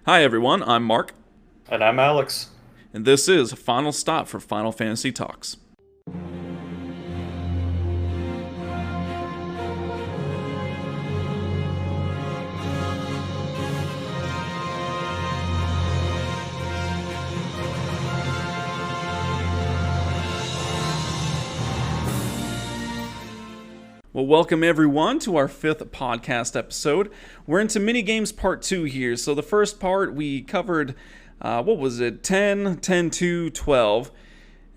Hi everyone, I'm Mark, And I'm Alex. and this is Final Stop for Final Fantasy Talks. Well, welcome everyone to our fifth podcast episode. We're into minigames part 2 here. So the first part we covered, what was it, 10, 10, 2, 12.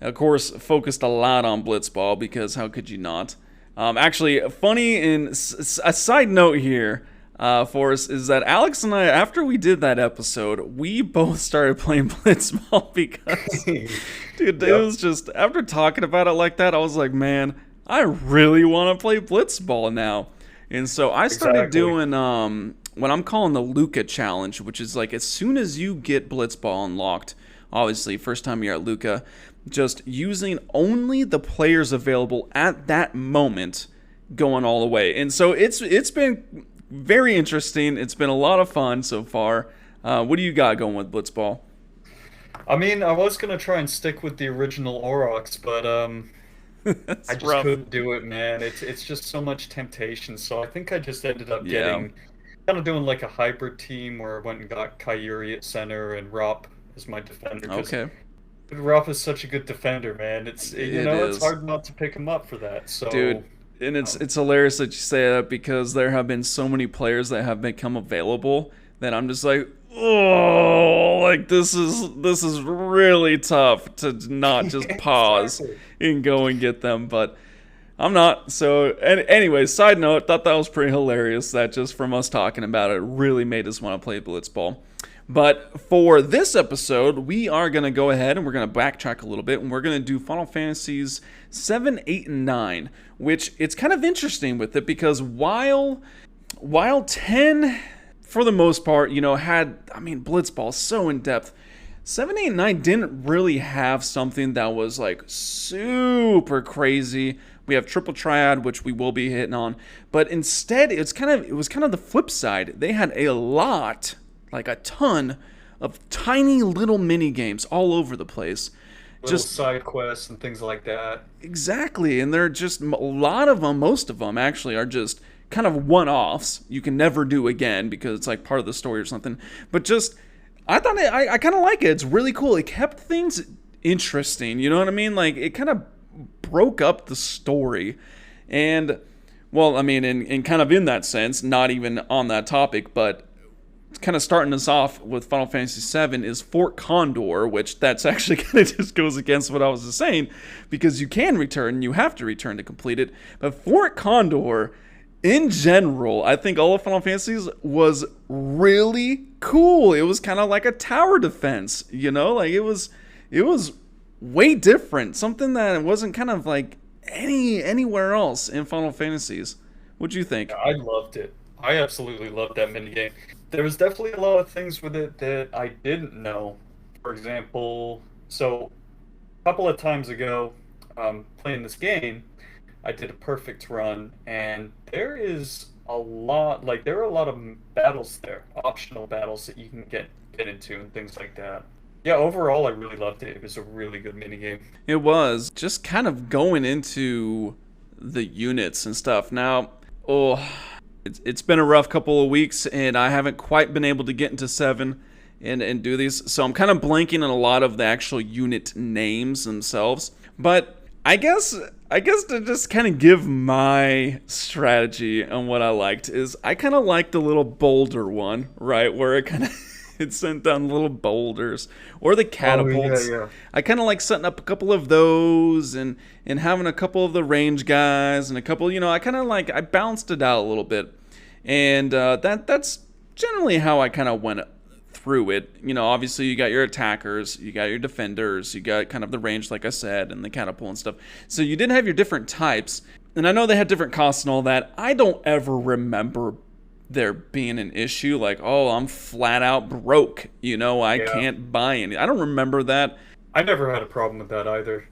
Of course, focused a lot on Blitzball because how could you not? Actually, funny in a side note here for us is that Alex and I, after we did that episode, we both started playing Blitzball because, dude, it was just, after talking about it like that, I was like, man, I really want to play Blitzball now. And so I started doing what I'm calling the Luca challenge, which is like as soon as you get Blitzball unlocked, obviously first time you're at Luca, just using only the players available at that moment, going all the way. And so it's been very interesting. It's been a lot of fun so far. What do you got going with Blitzball? I mean, I was gonna try and stick with the original Aurochs, but I That's just rough. couldn't do it, man. It's just so much temptation. So I think I just ended up Yeah. getting kind of doing like a hybrid team where I went and got Kyuri at center and Rop as my defender because Okay. Rop is such a good defender, man. It It's is. hard not to pick him up for that. Dude, So and it's um, it's hilarious that you say that because there have been so many players that have become available that I'm just like, oh, like this is really tough to not just pause exactly. and go and get them, but I'm not. So, anyway, side note, thought that was pretty hilarious that just from us talking about it really made us want to play Blitzball. But for this episode, we are going to go ahead and we're going to backtrack a little bit and we're going to do Final Fantasies 7, 8, and 9, which it's kind of interesting with it because while 10 for the most part, had, I mean, Blitzball so in depth. 7, 8, and 9 didn't really have something that was like super crazy. We have Triple Triad, which we will be hitting on, but instead it was kind of the flip side. They had a lot, like a ton of tiny little mini games all over the place. Little Just side quests and things like that. exactly, and they're just a lot of them. Most of them actually are just kind of one-offs. You can never do again because it's like part of the story or something. But just I kind of like it. It's really cool. It kept things interesting. You know what I mean? Like it kind of broke up the story, and well, I mean, in kind of in that sense, not even on that topic, but kind of starting us off with Final Fantasy VII is Fort Condor, which that's actually kind of just goes against what I was just saying, because you can return, you have to return to complete it. But Fort Condor, in general, I think all of Final Fantasies was really cool. It was kind of like a tower defense, like it was way different, something that wasn't kind of like anywhere else in Final Fantasies. What'd you think? I loved it. I absolutely loved that minigame. There was definitely a lot of things with it that I didn't know. For example, so a couple of times ago, playing this game, I did a perfect run, and there are a lot of battles there, optional battles that you can get into and things like that. Yeah, overall, I really loved it. It was a really good minigame. It was just kind of going into the units and stuff. Now, oh, it's been a rough couple of weeks, and I haven't quite been able to get into 7 and do these. So I'm kind of blanking on a lot of the actual unit names themselves. But I guess to just kind of give my strategy on what I liked is I kind of like the little boulder one, right? Where it kind of it sent down little boulders or the Oh yeah, catapults. yeah. I kind of like setting up a couple of those and having a couple of the range guys and a couple, I kind of like I balanced it out a little bit. And that's generally how I kind of went through it. Obviously you got your attackers, you got your defenders, you got kind of the range, like I said, and the catapult and stuff. So you did have your different types, and I know they had different costs and all that. I don't ever remember there being an issue like, oh, I'm flat out broke. I Yeah. can't buy any. I don't remember that. I never had a problem with that either.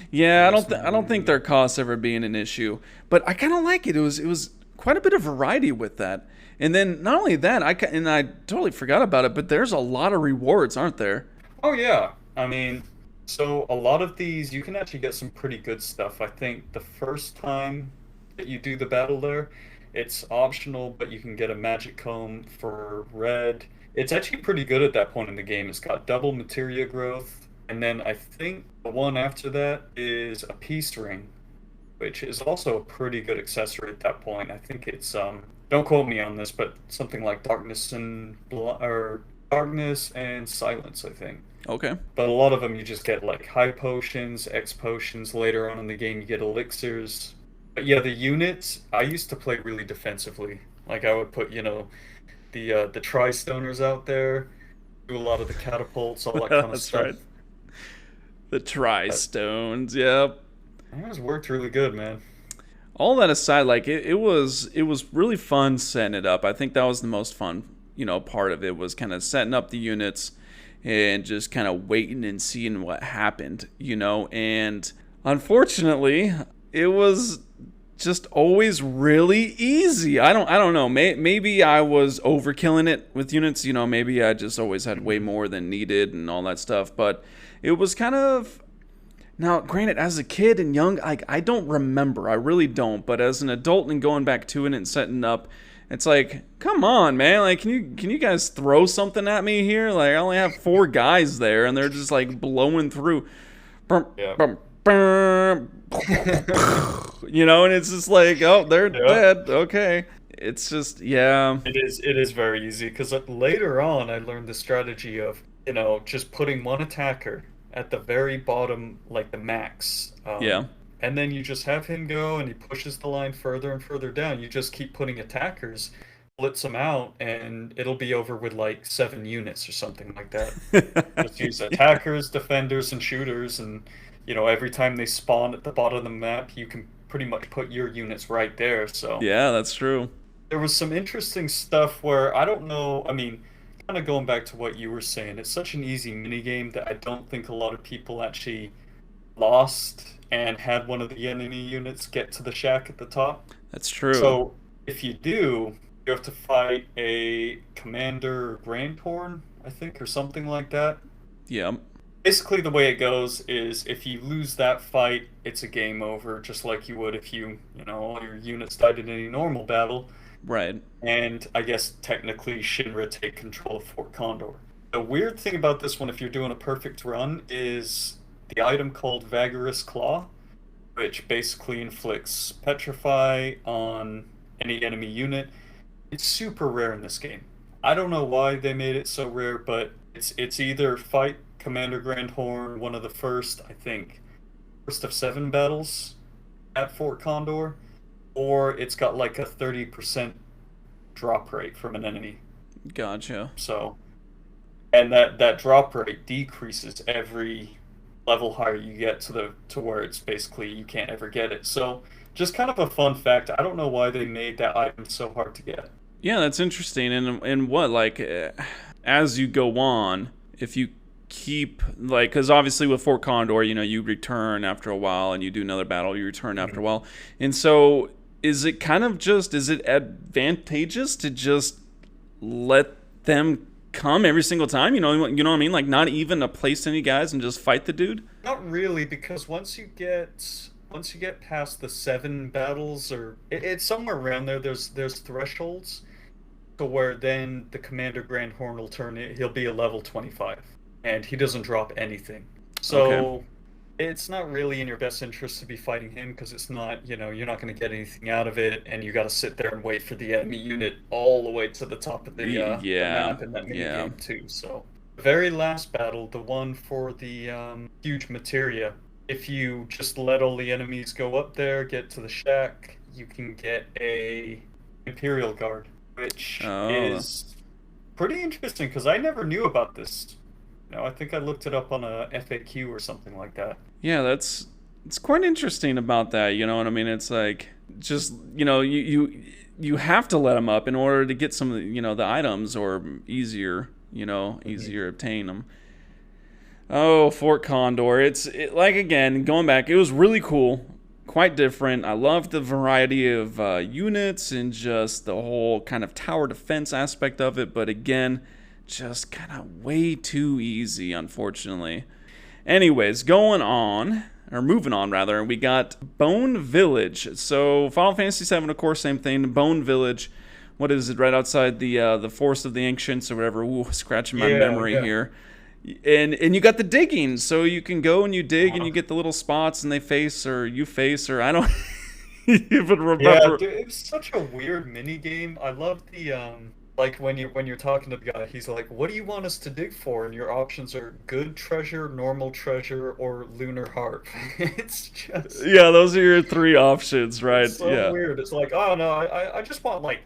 Yeah, It was I don't think their costs ever being an issue, but I kind of like it. It was quite a bit of variety with that. And then not only that, and I totally forgot about it, but there's a lot of rewards, aren't there? Oh yeah. I mean, so a lot of these you can actually get some pretty good stuff. I think the first time that you do the battle there, it's optional, but you can get a magic comb for red. It's actually pretty good at that point in the game. It's got double materia growth, and then I think the one after that is a peace ring, which is also a pretty good accessory at that point. I think it's don't quote me on this, but something like darkness and silence, I think. Okay. But a lot of them you just get like high potions, X potions. Later on in the game, you get elixirs. But yeah, the units, I used to play really defensively. Like I would put, the tri-stoners out there, do a lot of the catapults, all that kind of That's stuff. right. The But tri-stones, yep. it has worked really good, man. All that aside, like it was really fun setting it up. I think that was the most fun, part of it was kind of setting up the units and just kind of waiting and seeing what happened. And unfortunately, it was just always really easy. I don't know. Maybe I was overkilling it with units. Maybe I just always had way more than needed and all that stuff. But it was kind of now, granted, as a kid and young, I don't remember. I really don't. But as an adult and going back to it and setting up, it's like, come on, man. Like, can you guys throw something at me here? Like, I only have four guys there, and they're just like blowing through. Bum, Yeah. bum, bum. And it's just like, oh, they're Yeah. dead. Okay. It's just, yeah. It is very easy because later on I learned the strategy of, just putting one attacker at the very bottom, like the max. Yeah. And then you just have him go and he pushes the line further and further down. You just keep putting attackers, blitz them out, and it'll be over with like 7 units or something like that. Just use attackers, defenders, and shooters, and every time they spawn at the bottom of the map, you can pretty much put your units right there. So Yeah, that's true. there was some interesting stuff where I don't know. I mean, kind of going back to what you were saying, it's such an easy mini game that I don't think a lot of people actually lost and had one of the enemy units get to the shack at the top. That's true. So if you do, you have to fight a commander Grand Horn, I think, or something like that. Yeah. Basically, the way it goes is if you lose that fight, it's a game over, just like you would if all your units died in any normal battle. Right. And I guess technically Shinra take control of Fort Condor. The weird thing about this one, if you're doing a perfect run, is the item called Vigorous Claw, which basically inflicts Petrify on any enemy unit. It's super rare in this game. I don't know why they made it so rare, but it's either fight Commander Grand Horn, one of the first, I think, first of 7 battles at Fort Condor, or it's got like a 30% drop rate from an enemy. Gotcha. So, and that drop rate decreases every level higher you get to where it's basically you can't ever get it. So, just kind of a fun fact. I don't know why they made that item so hard to get. Yeah, that's interesting. And what, like, as you go on, if you keep, like, because obviously with Fort Condor, you return after a while and you do another battle, you return after a while. And so is it advantageous to just let them come every single time? You know what I mean? Like, not even to place any guys and just fight the dude? Not really, because once you get past the 7 battles, or it's somewhere around there. There's thresholds to where then the Commander Grand Horn will turn it. He'll be a level 25, and he doesn't drop anything. So Okay. it's not really in your best interest to be fighting him because it's not, you're not going to get anything out of it, and you got to sit there and wait for the enemy unit all the way to the top of the Yeah. map in that mini Yeah. game too. So the very last battle, the one for the huge materia, if you just let all the enemies go up there, get to the shack, you can get a Imperial Guard, which Oh. is pretty interesting because I never knew about this. I think I looked it up on a FAQ or something like that. Yeah, it's quite interesting about that. You know what I mean? It's like just you have to let them up in order to get some of the items or easier obtain them. Oh, Fort Condor. Like again going back. It was really cool quite different. I love the variety of units and just the whole kind of tower defense aspect of it, but again, just kind of way too easy, unfortunately. Anyways, going on, or moving on rather, we got Bone Village. So Final Fantasy VII, of course, same thing. Bone Village. What is it? Right outside the Forest of the Ancients or whatever. Ooh, scratching my memory here. And you got the digging, so you can go and you dig and you get the little spots and they face or you face or I don't even Yeah, remember. dude, it was such a weird mini game. I love the like when you're talking to the guy, he's like, "What do you want us to dig for?" And your options are good treasure, normal treasure, or lunar harp. It's just Yeah, those are your three options, right? it's so Yeah. weird. It's like, oh no, I just want like,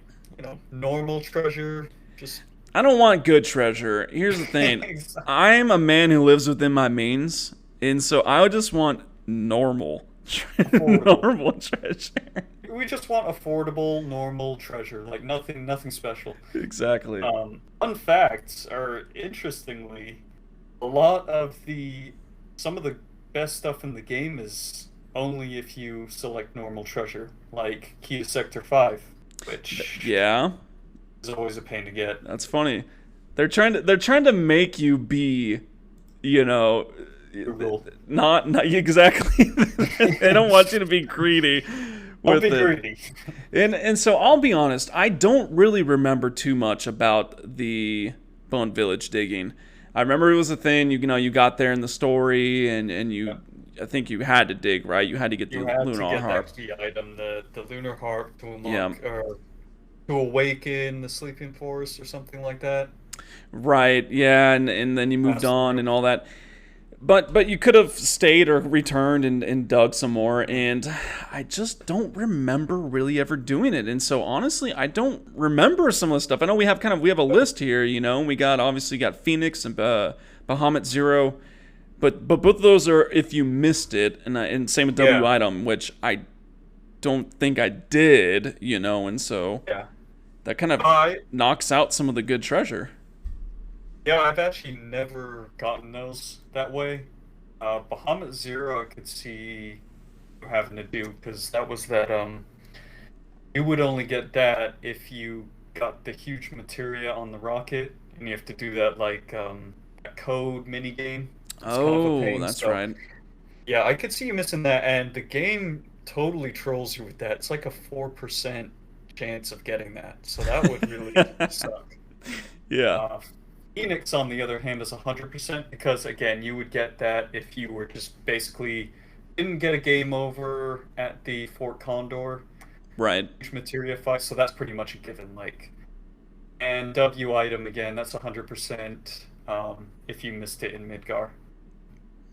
normal treasure. Just I don't want good treasure. Here's the thing. exactly. I'm a man who lives within my means, and so I just want normal Affordable. normal treasure. We just want affordable, normal treasure, like nothing special. Exactly. Fun facts are interestingly, a lot of some of the best stuff in the game is only if you select normal treasure, like Key to Sector 5, which Yeah. is always a pain to get. That's funny. They're trying to make you be, you know, Google. not exactly. They don't want you to be greedy Don't with be it. greedy. And so I'll be honest, I don't really remember too much about the Bone Village digging. I remember it was a thing, you got there in the story and Yeah. I think you had to dig, right? You had to get You the had to lunar get harp. that key item, the lunar harp to Yeah. unlock or to awaken the sleeping forest or something like that. Right. Yeah, and then you moved Master on room. and all that. But you could have stayed or returned and dug some more, and I just don't remember really ever doing it. And so honestly, I don't remember some of the stuff. I know we have a list here. We got obviously got Phoenix and Bahamut Zero, but both of those are if you missed it, and same with W Yeah, item, which I don't think I did. And so yeah. that kind of I knocks out some of the good treasure. Yeah, I've actually never gotten those that way. Bahamut Zero, I could see you having to do because that was that you would only get that if you got the huge materia on the rocket, and you have to do that like a code mini game. It's kind of a Oh, pain. that's So right. yeah, I could see you missing that, and the game totally trolls you with that. It's like a 4% chance of getting that, so that would really suck. Yeah. Uh, Phoenix, on the other hand, is 100% because, again, you would get that if you were just basically didn't get a game over at the Fort Condor Right. materia fight, so that's pretty much a given. Like, and W item again, that's 100% if you missed it in Midgar.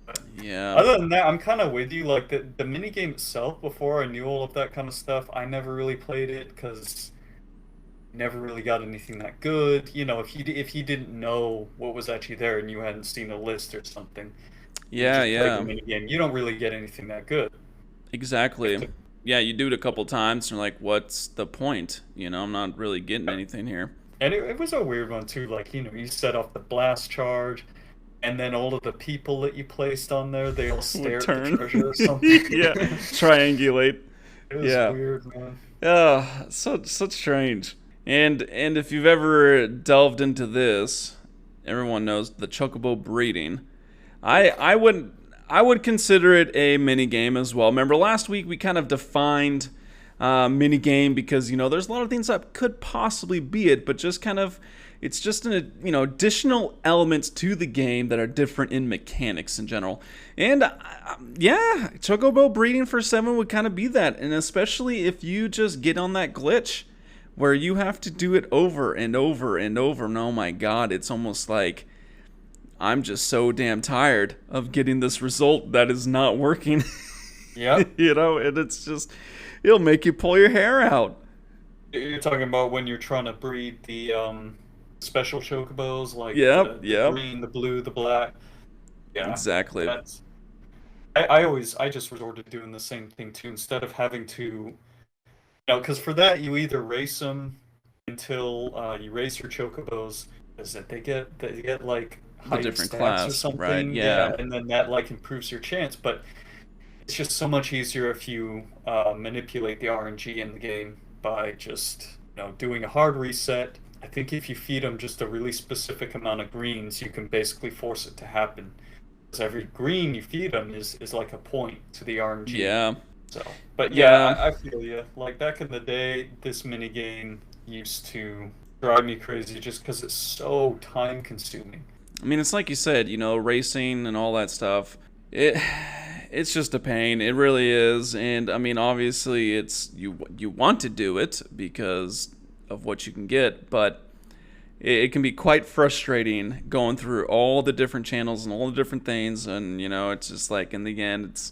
But Yeah. other than that, I'm kind of with you. Like the mini game itself, before I knew all of that kind of stuff, I never really played it because never really got anything that good. If you didn't know what was actually there and you hadn't seen a list or something, you Yeah, just played the yeah. minigame, you don't really get anything that good. You have Exactly. to, Yeah, you do it a couple times and you're like, what's the point? I'm not really getting anything here. and it was a weird one too. Like, you set off the blast charge, and then all of the people that you placed on there, they all Would stare at the turn. treasure or something. Yeah. Triangulate. It was Yeah. weird, man. So strange. And if you've ever delved into this, everyone knows the Chocobo breeding. I would consider it a mini game as well. Remember last week we kind of defined mini game because there's a lot of things that could possibly be it, but just kind of it's just an additional elements to the game that are different in mechanics in general. And yeah, Chocobo breeding for 7 would kind of be that, and especially if you just get on that glitch where you have to do it over and over and over. And oh my god, it's almost like I'm just so damn tired of getting this result that is not working. Yep. And it's just, it'll make you pull your hair out. You're talking about when you're trying to breed the special chocobos, like Yep, the yep, green, the blue, the black. Yeah, exactly. that's. I just resorted to doing the same thing too. Instead of having to, because for that you either race them until you race your chocobos, is that they get like The higher different stats or class, right? something. Yeah, Yeah, and then that like improves your chance. But it's just so much easier if you manipulate the RNG in the game by just doing a hard reset. I think if you feed them just a really specific amount of greens, you can basically force it to happen. Because every green you feed them is like a point to the RNG. Yeah. So, but yeah, Yeah. I feel you. Like back in the day, this mini game used to drive me crazy just because it's so time consuming. I mean, it's like you said, racing and all that stuff. It's just a pain. It really is. And I mean, obviously, it's you want to do it because of what you can get, but it can be quite frustrating going through all the different channels and all the different things. And it's just like in the end,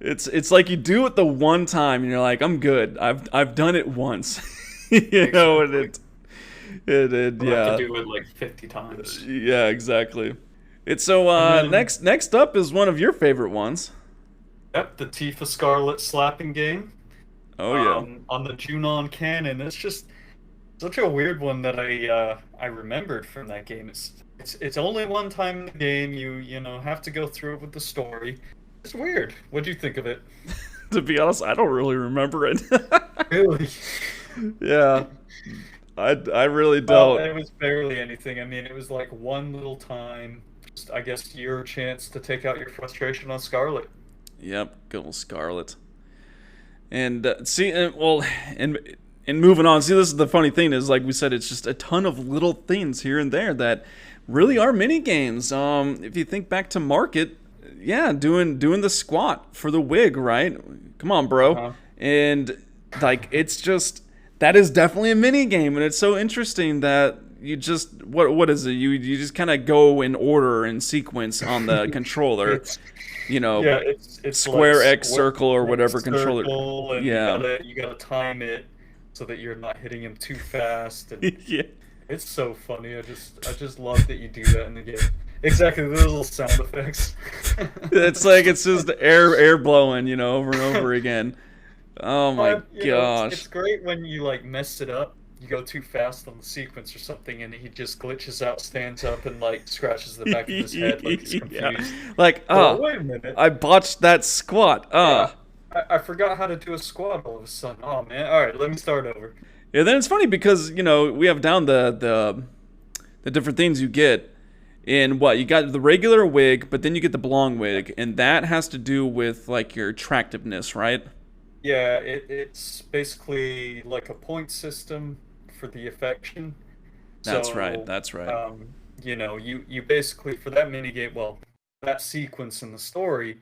it's like you do it the one time and you're like, I'm good. I've done it once. And it You yeah. have to do it like 50 times. Yeah, exactly. It's so And then, next up is one of your favorite ones. yep, the Tifa Scarlet slapping game Oh yeah. on the Junon canon. It's just such a weird one that I remembered from that game. It's only one time in the game. You have to go through it with the story. It's weird. What do you think of it? To be honest, I don't really remember it. Really? Yeah. I really Well, don't. it was barely anything. I mean, it was like one little time. Just, I guess your chance to take out your frustration on Scarlet. Yep, good old Scarlet. And see, well, and moving on. See, this is the funny thing is, like we said, it's just a ton of little things here and there that really are mini games. If you think back to Market, yeah, doing the squat for the wig, right? Come on, bro. Uh-huh. And like, it's just that is definitely a mini game, and it's so interesting that you just what is it? You just kind of go in order and sequence on the controller. It's You know, Yeah, it's square, like X, square, circle, or X whatever controller. circle, and Yeah. you gotta time it so that you're not hitting him too fast. And Yeah. it's so funny. I just love that you do that in the game. Exactly, those little sound effects. It's like it's just air blowing, over and over again. Oh my But, it's gosh. great when you like mess it up. You go too fast on the sequence or something, and he just glitches out, stands up, and like scratches the back of his head like he's Yeah. confused. Like, Oh, wait a minute. I botched that squat. Yeah, I forgot how to do a squat all of a sudden. Oh man! All right, let me start over. And then it's funny because, we have down the different things you get. In what? You got the regular wig, but then you get the blonde wig, and that has to do with like your attractiveness, right? Yeah, it's basically like a point system for the affection. That's right. So, That's right. you basically for that mini game, well, that sequence in the story,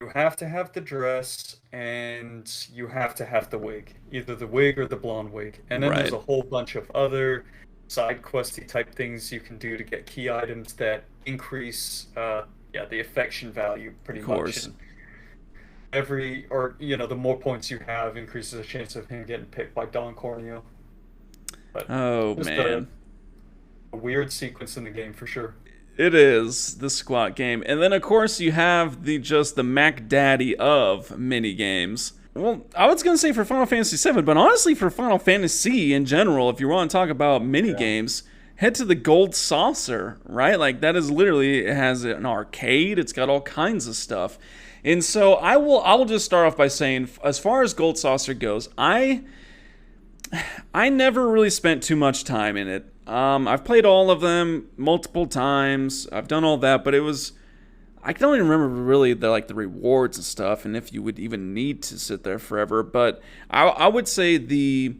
you have to have the dress and you have to have the wig, either the wig or the blonde wig. And then there's Right. a whole bunch of other side questy type things you can do to get key items that increase, the affection value pretty Of much. course. And the more points you have increases the chance of him getting picked by Don Corneo. But Oh just man. a weird sequence in the game for sure. It is the squat game. And then of course you have the Mac Daddy of mini games. Well, I was gonna say for Final Fantasy VII, but honestly for Final Fantasy in general, if you want to talk about mini Yeah. games, head to the Gold Saucer, right? Like that is literally, it has an arcade, it's got all kinds of stuff. And so I will just start off by saying, as far as Gold Saucer goes, I never really spent too much time in it. I've played all of them multiple times. I've done all that, but I don't even remember really the rewards and stuff, and if you would even need to sit there forever. But I would say the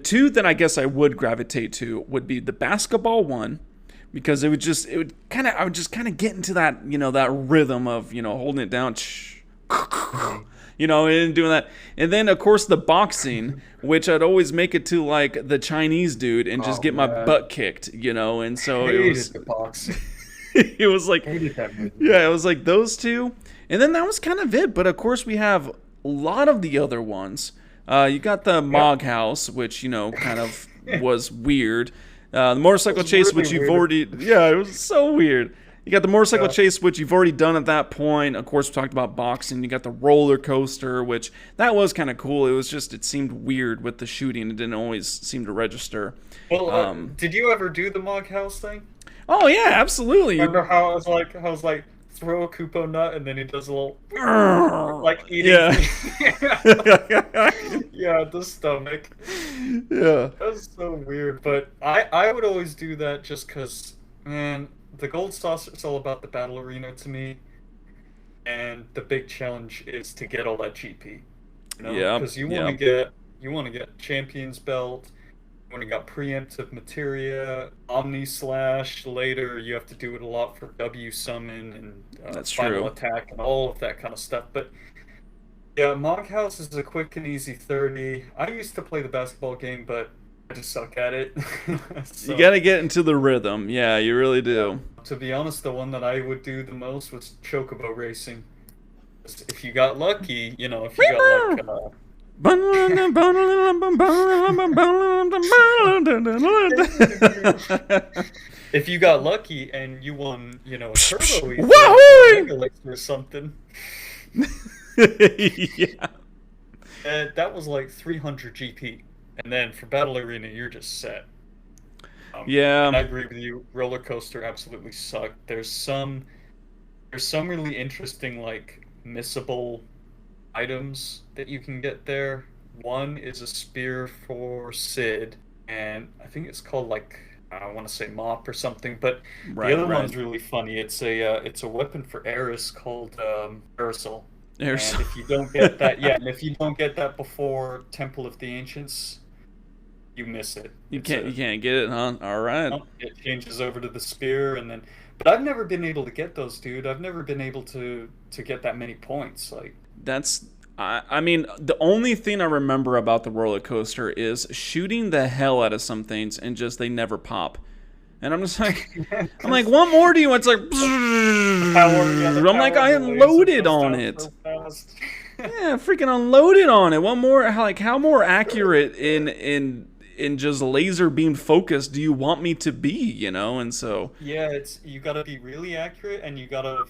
two that I guess I would gravitate to would be the basketball one, because I would just kind of get into that that rhythm of holding it down. And doing that. And then, of course, the boxing, which I'd always make it to, like, the Chinese dude and just Oh get my man, butt kicked, and so it hated was, the boxing. it was like, Hated that movie. yeah, it was like those two. And then that was kind of it. But, of course, we have a lot of the other ones. You got the Mog House, which, kind of was weird. The motorcycle It was chase, really which you've weird. already, yeah, it was so weird. You got the motorcycle Yeah. chase, which you've already done at that point. Of course, we talked about boxing. You got the roller coaster, which that was kind of cool. It was just, it seemed weird with the shooting. It didn't always seem to register. Well, Um, did you ever do the Mog House thing? oh yeah, absolutely. Remember how I was like throw a Koopo nut, and then he does a little like eating. Yeah. Yeah, the stomach. Yeah. That's so weird. But I would always do that just because, man, the gold saucer is all about the battle arena to me, and the big challenge is to get all that GP. You know, Yeah. because Yeah. you want to get Champion's Belt. When you got preemptive materia, Omni Slash, later you have to do it a lot for W Summon and That's Final true. Attack and all of that kind of stuff. But yeah, Monk House is a quick and easy 30. I used to play the basketball game, but I just suck at it. You So, gotta get into the rhythm. Yeah, you really yeah. do. To be honest, the one that I would do the most was Chocobo Racing. If you got lucky, you know, if you got like if you got lucky and you won, you know, a turbo ether or a Wahoo! mega elixir or something, Yeah. that was like 300 GP. And then for Battle Arena, you're just set. And I Yeah. agree with you. Roller coaster absolutely sucked. There's some really interesting like missable items that you can get there. One is a spear for Sid, and I think it's called like I want to say mop or something. But the Right, other right. one's really funny. It's a weapon for Eris called Aerosol. There's And if you don't get that, yeah, and if you don't get that before Temple of the Ancients, you miss it. you can't get it, huh? All right. It changes over to the spear, and then. But I've never been able to get those, dude. I've never been able to get that many points. Like, That's I mean, the only thing I remember about the roller coaster is shooting the hell out of some things and just they never pop. And I'm just like, what more do you want? It's like, I'm like, I unloaded on it. So fast. Yeah, freaking unloaded on it. What more? How more accurate in just laser beam focus do you want me to be? You know, and so Yeah, it's you gotta be really accurate, and you gotta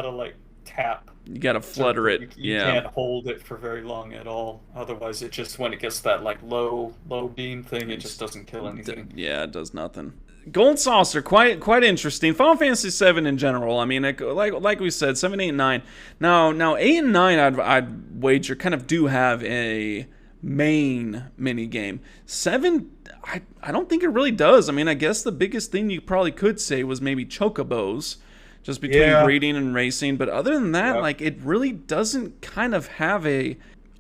like tap. you gotta So flutter it. you Yeah. can't hold it for very long at all. Otherwise, it just when it gets that like low beam thing, it just doesn't kill anything. Yeah, it does nothing. Gold Saucer, quite interesting. Final Fantasy VII in general. I mean, like we said, 7, 8, and 9. Now 8 and 9, I'd wager kind of do have a main mini game. 7, I don't think it really does. I mean, I guess the biggest thing you probably could say was maybe Chocobos, just between Yeah. breeding and racing. But other than that, Yep. like it really doesn't kind of have a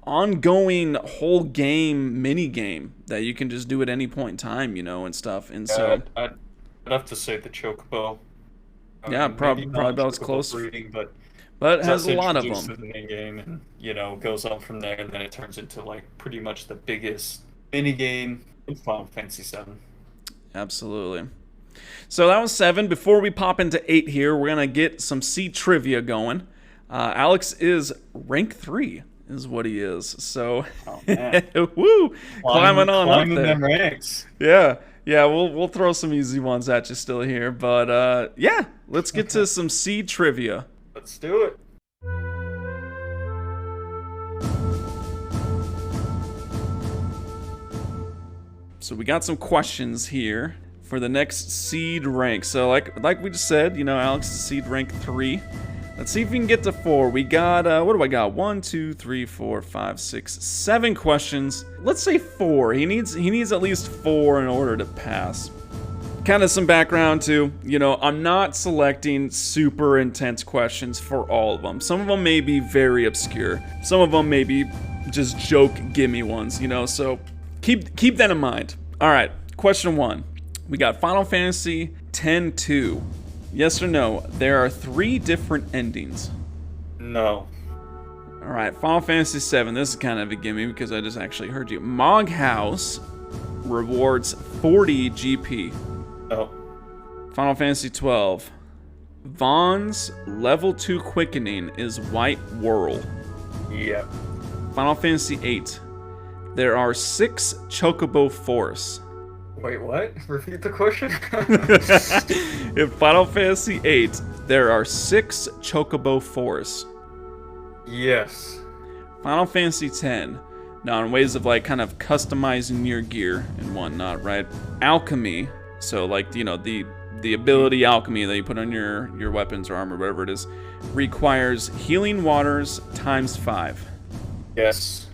ongoing whole game mini game that you can just do at any point in time, you know, and stuff. And so I'd have to say the Chocobo. yeah, Maybe probably about as non-Chocobo close, breeding, but it has that's a lot of introduced them. to the main game, and you know goes on from there, and then it turns into like pretty much the biggest mini game in Final Fantasy VII. Absolutely. So that was 7. Before we pop into 8 here, we're gonna get some C trivia going. Alex is rank 3, is what he is. So, Oh man, woo, climbing on up climbing there. them ranks. Yeah, yeah, we'll throw some easy ones at you still here, but yeah, let's get to some C trivia. Let's do it. So we got some questions here for the next seed rank. So like we just said, you know, Alex is seed rank 3. Let's see if we can get to 4. We got what do I got? 1, 2, 3, 4, 5, 6, 7 questions. Let's say 4. He needs at least 4 in order to pass. Kind of some background too. You know, I'm not selecting super intense questions for all of them. Some of them may be very obscure. Some of them may be just joke gimme ones, you know, so keep that in mind. All right, question 1. We got Final Fantasy X-2. Yes or no? There are 3 different endings. No. All right, Final Fantasy VII. This is kind of a gimme because I just actually heard you. Mog House rewards 40 GP. No. Final Fantasy XII. Vaughn's level 2 quickening is White Whirl. Yep. Final Fantasy VIII. There are 6 Chocobo Force. Wait, what? Repeat the question. In Final Fantasy VIII, there are 6 Chocobo Force. Yes. Final Fantasy X. Now, in ways of like kind of customizing your gear and whatnot, right? Alchemy. So like, you know, the The ability alchemy that you put on your weapons or armor, whatever it is, requires healing waters times 5. Yes.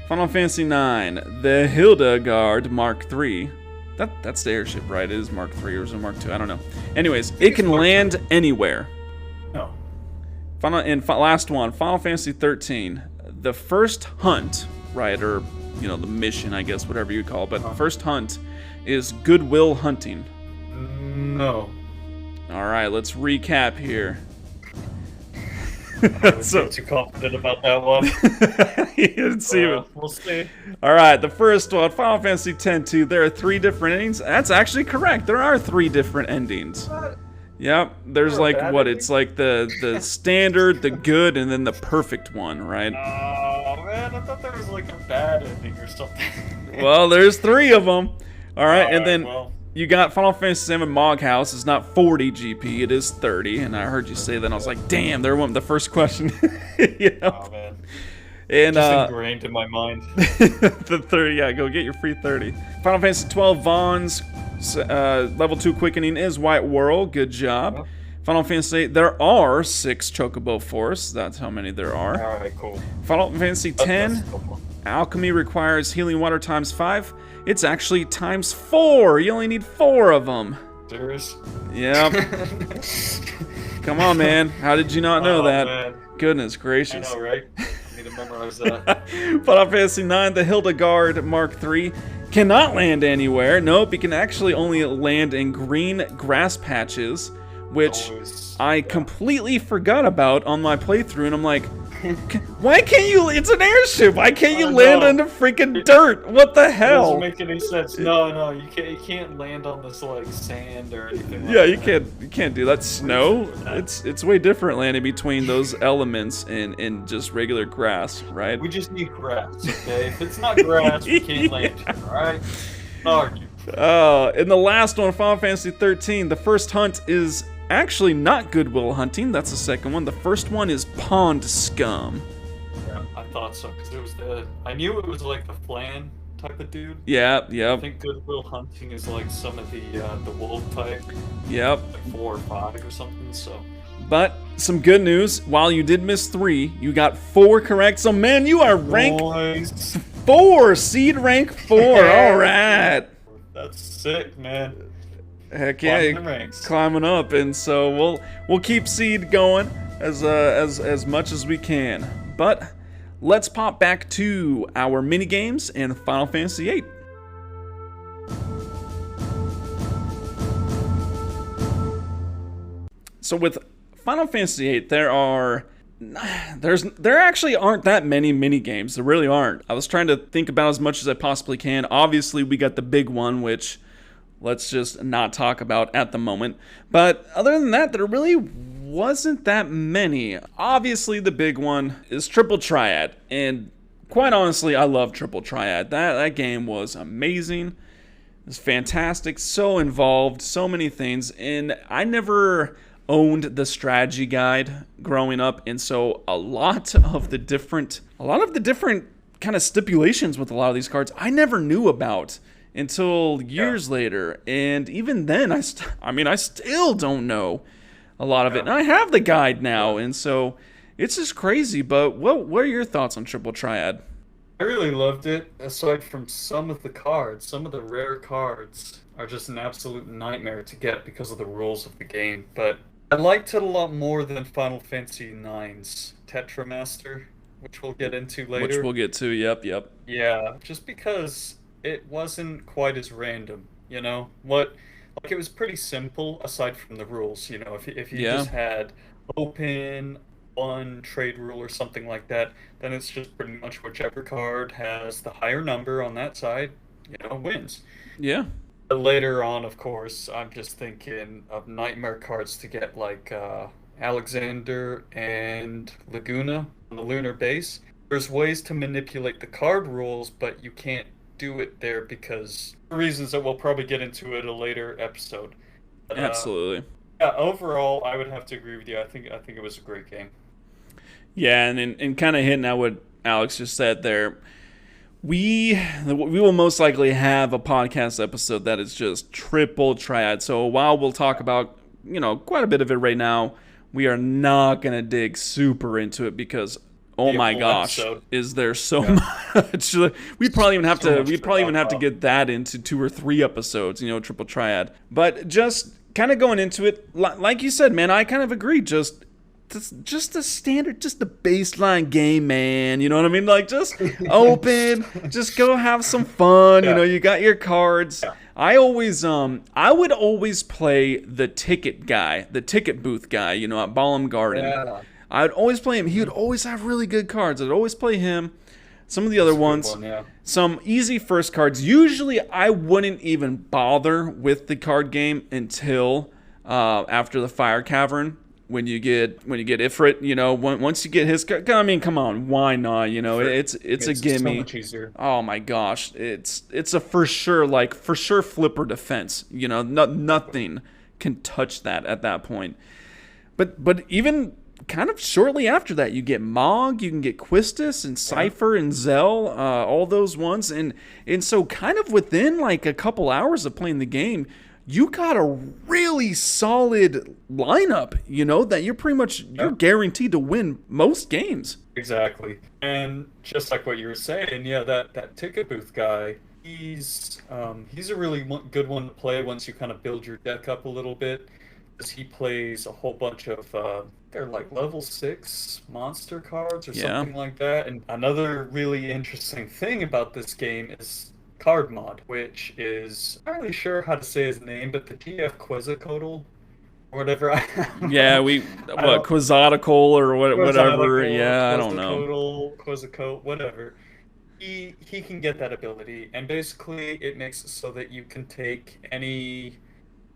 Final Fantasy IX, the Hildegard Mark III. That's the airship, right? It is Mark III or is it Mark II? I don't know. Anyways, it can land anywhere. No. Last one, Final Fantasy 13, the first hunt, right, or the mission, I guess, whatever you call it, but the first hunt is Goodwill Hunting. No. All right, let's recap here. I was too confident about that one. You didn't see it. We'll see. All right, the first one, Final Fantasy X-2. There are 3 different endings. That's actually correct. There are 3 different endings. What? Yep. There's like what? Ending? It's like the standard, the good, and then the perfect one, right? Oh man, I thought there was like a bad ending or something. Well, there's 3 of them. All right, and then well. you got Final Fantasy VII Moghouse. It's not 40 GP, it is 30. And I heard you say that, and I was like, damn, there went the first question. Oh man. And just ingrained in my mind. The 30, yeah, go get your free 30. Final Fantasy 12 Vaughn's level 2 quickening is White Whirl. Good job. Yep. Final Fantasy 8, there are 6 Chocobo Force. That's how many there are. Alright, cool. Final Fantasy 10, That's cool. Alchemy requires healing water times 5. It's actually times 4. You only need 4 of them. Serious? Yep. Come on, man. How did you not know that? Man. Goodness gracious. I know, right? I need to memorize that. Final Fantasy 9, the Hildegard Mark III, cannot land anywhere. Nope, it can actually only land in green grass patches, which I completely forgot about on my playthrough, and I'm like, why can't you? It's an airship. Why can't you land on the freaking dirt? What the hell? It doesn't make any sense. No, you can't land on this like sand or anything. Yeah, like you can't do that. Snow. It's way different landing between those elements and just regular grass, right? We just need grass, okay? If it's not grass, we can't land. All right. Argue. In the last one, Final Fantasy 13, the first hunt is actually not Goodwill Hunting. That's the second one. The first one is Pond Scum. Yeah, I thought so because it was I knew it was like the flan type of dude. Yeah. I think Goodwill Hunting is like some of the wolf type. Yep. Like 4 or 5 or something. So. But some good news. While you did miss 3, you got 4 correct. So man, you are rank 4, seed rank 4. All right. That's sick, man. Heck yeah, climbing up, and so we'll keep seed going as much as we can. But let's pop back to our mini games in Final Fantasy VIII. So with Final Fantasy VIII, there actually aren't that many mini games. There really aren't. I was trying to think about as much as I possibly can. Obviously, we got the big one, which let's just not talk about at the moment. But other than that, there really wasn't that many. Obviously, the big one is Triple Triad. And quite honestly, I love Triple Triad. That game was amazing. It was fantastic. So involved. So many things. And I never owned the strategy guide growing up. And so a lot of the different kind of stipulations with a lot of these cards I never knew about until years later, and even then, I still don't know a lot of it. And I have the guide now, and so it's just crazy. But what are your thoughts on Triple Triad? I really loved it. Aside from some of the cards, some of the rare cards are just an absolute nightmare to get because of the rules of the game. But I liked it a lot more than Final Fantasy IX's Tetramaster, which we'll get into later. Which we'll get to. Yep. Yeah, just because it wasn't quite as random, you know? It was pretty simple aside from the rules, you know? If you just had open, one trade rule or something like that, then it's just pretty much whichever card has the higher number on that side, wins. Yeah. But later on, of course, I'm just thinking of nightmare cards to get like Alexander and Laguna on the lunar base. There's ways to manipulate the card rules, but you can't do it there because reasons that we'll probably get into at a later episode. But, absolutely. Yeah, overall, I would have to agree with you. I think it was a great game. Yeah, and kind of hitting at what Alex just said there. We will most likely have a podcast episode that is just triple triad. So while we'll talk about, quite a bit of it right now, we are not going to dig super into it because oh Be a my whole gosh, episode. is there so Yeah. much. We'd probably even have So to much we'd to probably even talk have to about. get that into 2 or 3 episodes, triple triad. But just kind of going into it, like you said, man, I kind of agree. Just the standard, just the baseline game, man. You know what I mean? Like, just open, just go have some fun. Yeah. You got your cards. Yeah. I would always play the ticket guy, the ticket booth guy. At Ballum Garden. Yeah. I would always play him. He would always have really good cards. I'd always play him. Some of the other That's a good ones, one, yeah. some easy first cards. Usually, I wouldn't even bother with the card game until after the Fire Cavern. When you get Ifrit, once you get his, I mean, come on, why not? It's a It's so gimme. much easier. Oh my gosh, it's a for sure flipper defense. Nothing can touch that at that point. But even kind of shortly after that, you get Mog, you can get Quistis and Cypher and Zell, all those ones, and so kind of within like a couple hours of playing the game, you got a really solid lineup, that you're guaranteed to win most games. Exactly. And just like what you were saying, yeah, that ticket booth guy, he's a really good one to play once you kind of build your deck up a little bit, because he plays a whole bunch of they're like level 6 monster cards or Yeah. something like that. And another really interesting thing about this game is card mod, which is I'm not really sure how to say his name, but the TF Quetzalcoatl or whatever. I don't Yeah, know. I don't Quizatical or whatever. Quetzalcoatl, Yeah, I don't know. Quetzalcoatl, whatever. He can get that ability, and basically it makes it so that you can take any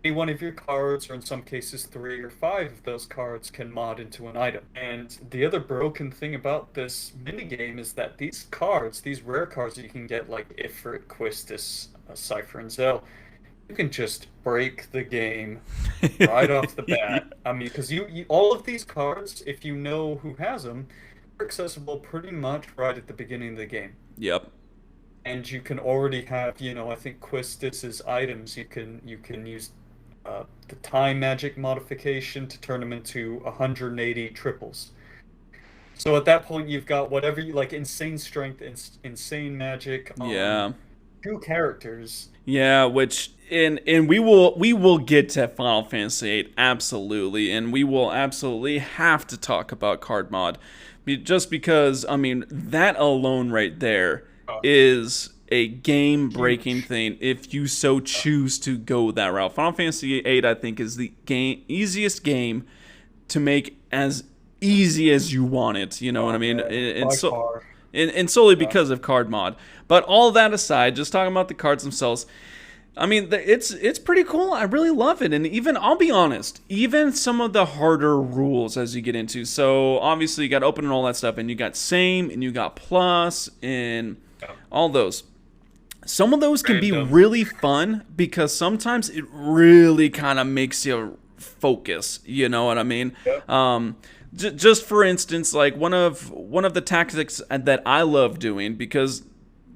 one of your cards, or in some cases 3 or 5 of those cards, can mod into an item. And the other broken thing about this minigame is that these cards, these rare cards that you can get, like Ifrit, Quistis, Cypher, and Zell, you can just break the game right off the bat. I mean, because you all of these cards, if you know who has them, are accessible pretty much right at the beginning of the game. Yep. And you can already have, I think Quistis's items. You can use the time magic modification to turn them into 180 triples. So at that point, you've got whatever you like: insane strength, insane magic on Yeah. 2 characters. Yeah, which and we will get to Final Fantasy VIII, absolutely, and we will absolutely have to talk about card mod, just because I mean that alone right there is a game breaking Huge. thing if you so choose to go that route. Final Fantasy VIII, I think, is the easiest game to make as easy as you want it. You know what I mean? Yeah, And by so far. and solely because of card mod. But all that aside, just talking about the cards themselves, I mean, it's pretty cool. I really love it, and even I'll be honest, even some of the harder rules as you get into. So obviously you got open and all that stuff, and you got same, and you got plus, and all those. Some of those can be Random. really fun because sometimes it really kind of makes you focus. You know what I mean? Yep. Just for instance, like one of the tactics that I love doing, because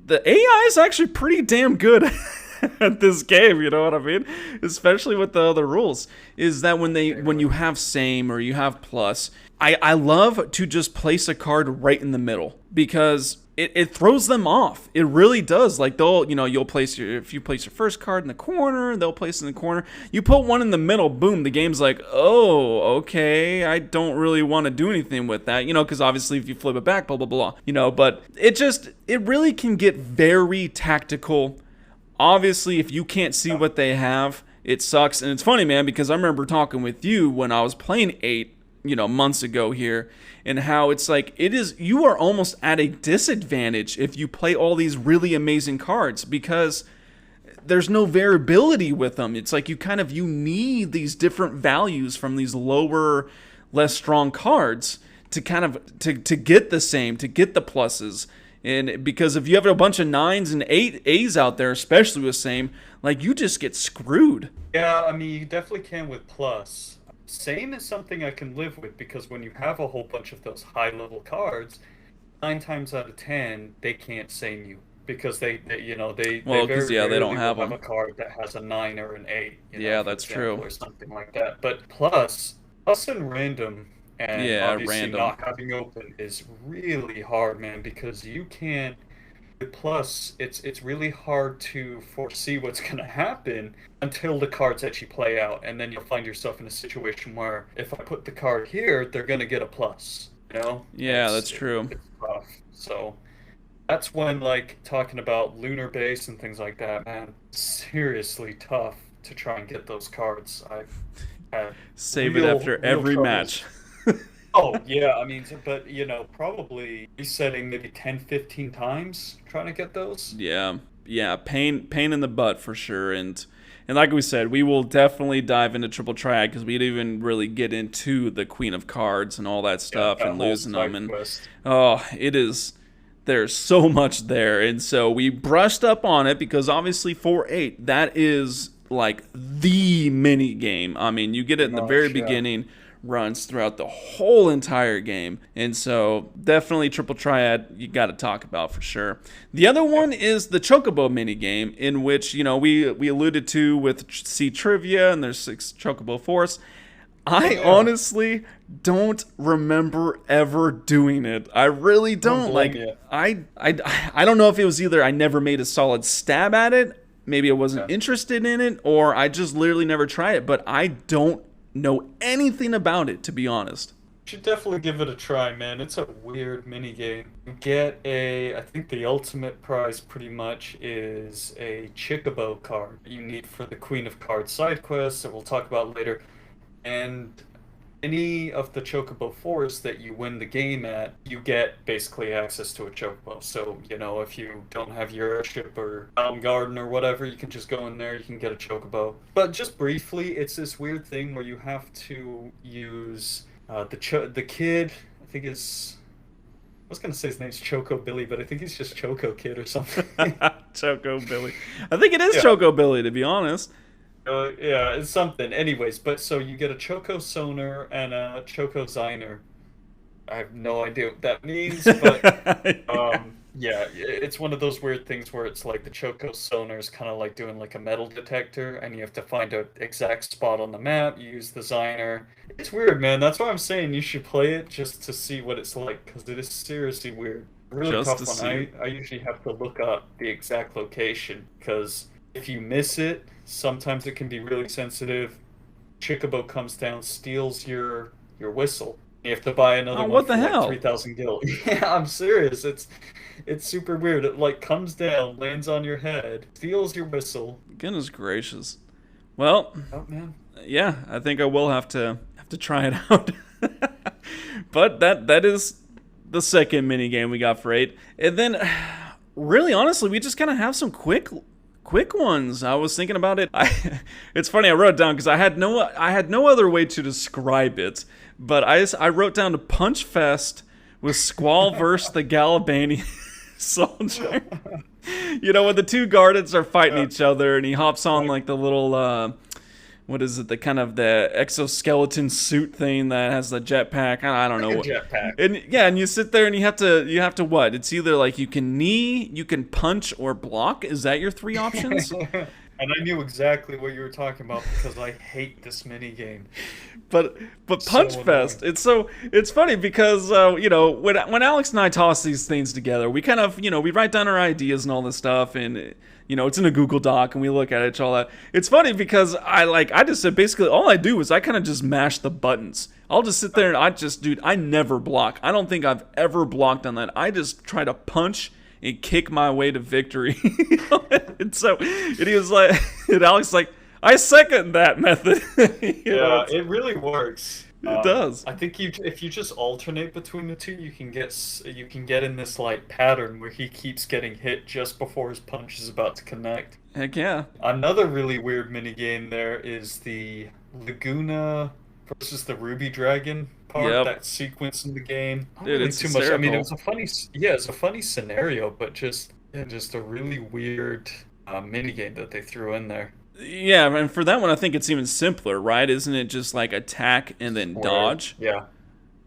the AI is actually pretty damn good at this game, you know what I mean? Especially with the other rules, is that when you have same or you have plus, I love to just place a card right in the middle because it throws them off. It really does. Like you'll place if you place your first card in the corner, they'll place it in the corner. You put one in the middle, boom, the game's like, oh, okay, I don't really want to do anything with that, because obviously if you flip it back, blah, blah, blah, but it really can get very tactical. Obviously, if you can't see what they have, it sucks. And it's funny, man, because I remember talking with you when I was playing 8, months ago here, and how it's like you are almost at a disadvantage if you play all these really amazing cards because there's no variability with them. It's like you need these different values from these lower, less strong cards to kind of to get the same, to get the pluses. And because if you have a bunch of 9s and 8s out there, especially with same, like you just get screwed. Yeah, I mean, you definitely can with plus. Same is something I can live with because when you have a whole bunch of those high level cards, 9 times out of 10, they can't same you. because they Well, very because yeah, they don't rarely will have have a them. card that has a 9 or an 8, Yeah, for that's example, true. or something like that. But plus in random, and Yeah, obviously random. not having open is really hard, man, because you can't. Plus, it's really hard to foresee what's going to happen until the cards actually play out, and then you'll find yourself in a situation where if I put the card here, they're going to get a plus. Yeah, that's true. It's tough. So that's when, like, talking about lunar base and things like that, man, seriously tough to try and get those cards. I've had Save it after real every troubles. match. Oh, yeah, I mean, but probably resetting maybe 10, 15 times trying to get those. Yeah, yeah, pain in the butt for sure. And like we said, we will definitely dive into Triple Triad because we didn't even really get into the Queen of Cards and all that Yeah, stuff that and whole losing them. side And quest. oh, it is. There's so much there, and so we brushed up on it because obviously 4-8 that is like the mini game. I mean, you get it Pretty in the very much, yeah. beginning, runs throughout the whole entire game, and so definitely Triple Triad you got to talk about for sure. The other one is the Chocobo mini game, in which we alluded to with C trivia, and there's 6 Chocobo Force. Oh, I yeah. honestly don't remember ever doing it. I really I don't don't. blame Like you. I don't know if it was either I never made a solid stab at it, maybe I wasn't Yeah. interested in it, or I just literally never tried it, but I don't know anything about it to be honest. Should definitely give it a try, man. It's a weird mini game. I think the ultimate prize pretty much is a Chocobo card you need for the Queen of Cards side quest that we'll talk about later. And any of the Chocobo forests that you win the game at, you get basically access to a Chocobo. So, if you don't have your airship or Mountain Garden or whatever, you can just go in there, you can get a Chocobo. But just briefly, it's this weird thing where you have to use the kid, I think is, I was gonna say his name's Choco Billy, but I think he's just Choco Kid or something. Choco Billy. I think it is Yeah. Choco Billy to be honest. Yeah, it's something. Anyways, but so you get a Choco Sonar and a Choco Ziner. I have no idea what that means, but yeah, it's one of those weird things where it's like the Choco Sonar is kind of like doing like a metal detector, and you have to find an exact spot on the map. You use the Ziner. It's weird, man. That's why I'm saying you should play it just to see what it's like, because it is seriously weird. Really Just to tough one. see. I usually have to look up the exact location because if you miss it, sometimes it can be really sensitive. Chocobo comes down, steals your whistle. You have to buy another Oh, one what the for like hell? 3,000 gil. Yeah, I'm serious. It's super weird. It like comes down, lands on your head, steals your whistle. Goodness gracious. Well, Oh man. yeah, I think I will have to try it out. But that is the second mini game we got for 8. And then really honestly, we just kind of have some quick ones. I was thinking about it. It's funny I wrote it down because I had no other way to describe it, but I wrote down to Punch Fest with Squall versus the Galabani soldier. When the two Gardens are fighting each other and he hops on Like like the little what is it? The kind of the exoskeleton suit thing that has the jetpack. I don't like know a what. jetpack. And yeah, and you sit there and you have to what? It's either like you can knee, you can punch, or block. Is that your 3 options? And I knew exactly what you were talking about because I hate this mini game. But So Punch Fest, annoying. it's funny because when Alex and I toss these things together, we kind of we write down our ideas and all this stuff, and it's in a Google Doc and we look at it all that. It's funny because I just said basically all I do is I kind of just mash the buttons. I'll just sit there and I never block. I don't think I've ever blocked on that. I just try to punch and kick my way to victory. And he was like, and Alex was like, I second that method. Yeah, it really works. It does. I think if you just alternate between the two, you can get in this like pattern where he keeps getting hit just before his punch is about to connect. Heck yeah. Another really weird mini game there is the Laguna versus the Ruby Dragon part. Yep. That sequence in the game. Not Dude, really it's too much. I mean, it hysterical. was a funny, yeah, it's a funny scenario, but just a really weird mini game that they threw in there. Yeah, and for that one, I think it's even simpler, right? Isn't it just like attack and then Where, dodge? yeah,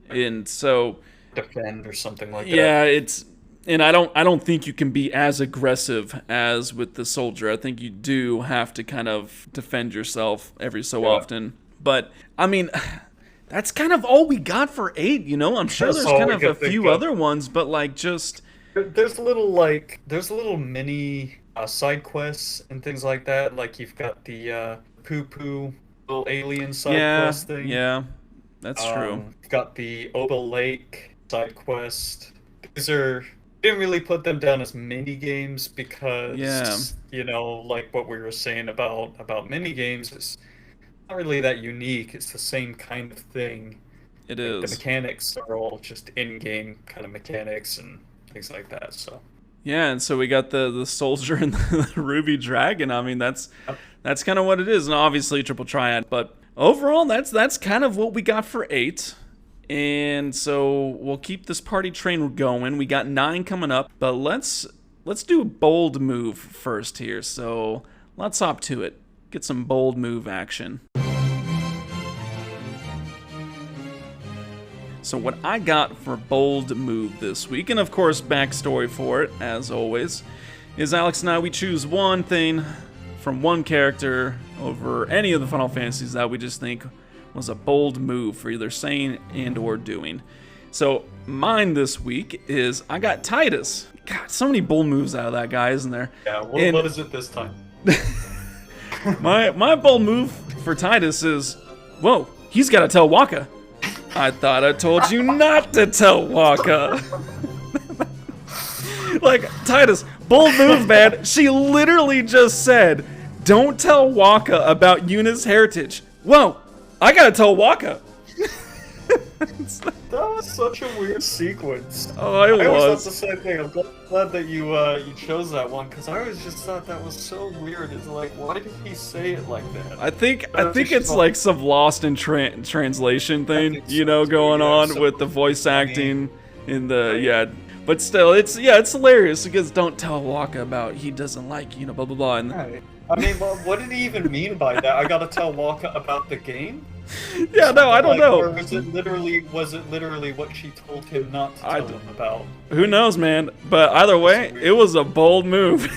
And so, defend or something like that. yeah, it's And I don't think you can be as aggressive as with the soldier. I think you do have to kind of defend yourself every so often. But I mean, that's kind of all we got for 8, you know? I'm sure That's there's all kind we of could a think few of. other ones, but like just There's a little mini side quests and things like that. Like you've got the poo poo little alien side yeah, quest thing. yeah, that's true. You've got the Opal Lake side quest. These are didn't really put them down as mini games Yeah, because like what we were saying about mini games, it's not really that unique. It's the same kind of thing. it Like the is. mechanics are all just in-game kind of mechanics and things like that. So Yeah, and so we got the soldier and the ruby dragon. I mean, yep. that's kind of what it is, and obviously triple triad. But overall, that's kind of what we got for 8. And so we'll keep this party train going. We got 9 coming up, but let's do a bold move first here. So let's hop to it. Get some bold move action. So what I got for bold move this week, and of course backstory for it, as always, is Alex and I, we choose one thing from one character over any of the Final Fantasies that we just think was a bold move for either saying and or doing. So mine this week is I got Titus. God, so many bold moves out of that guy, isn't there? Yeah, And what is it this time? my bold move for Titus is, whoa, he's got to tell Waka. I thought I told you not to tell Waka. Like, Titus, bold move, man. She literally just said, don't tell Waka about Yuna's heritage. Whoa, I gotta tell Waka. That was such a weird sequence. Oh, I it always thought was. the same thing. I'm glad that you chose that one because I always just thought that was so weird. It's like, why did he say it like that? I think it's like some lost in translation thing, you know, going on with the voice acting in the But still, it's hilarious because don't tell Waka about he doesn't like, you know, blah blah blah. And Right. I mean, what did he even mean by that? I gotta tell Waka about the game? yeah, no, I don't know. Or was it literally what she told him not to tell him about? Who knows, man? But either way, it was a bold move.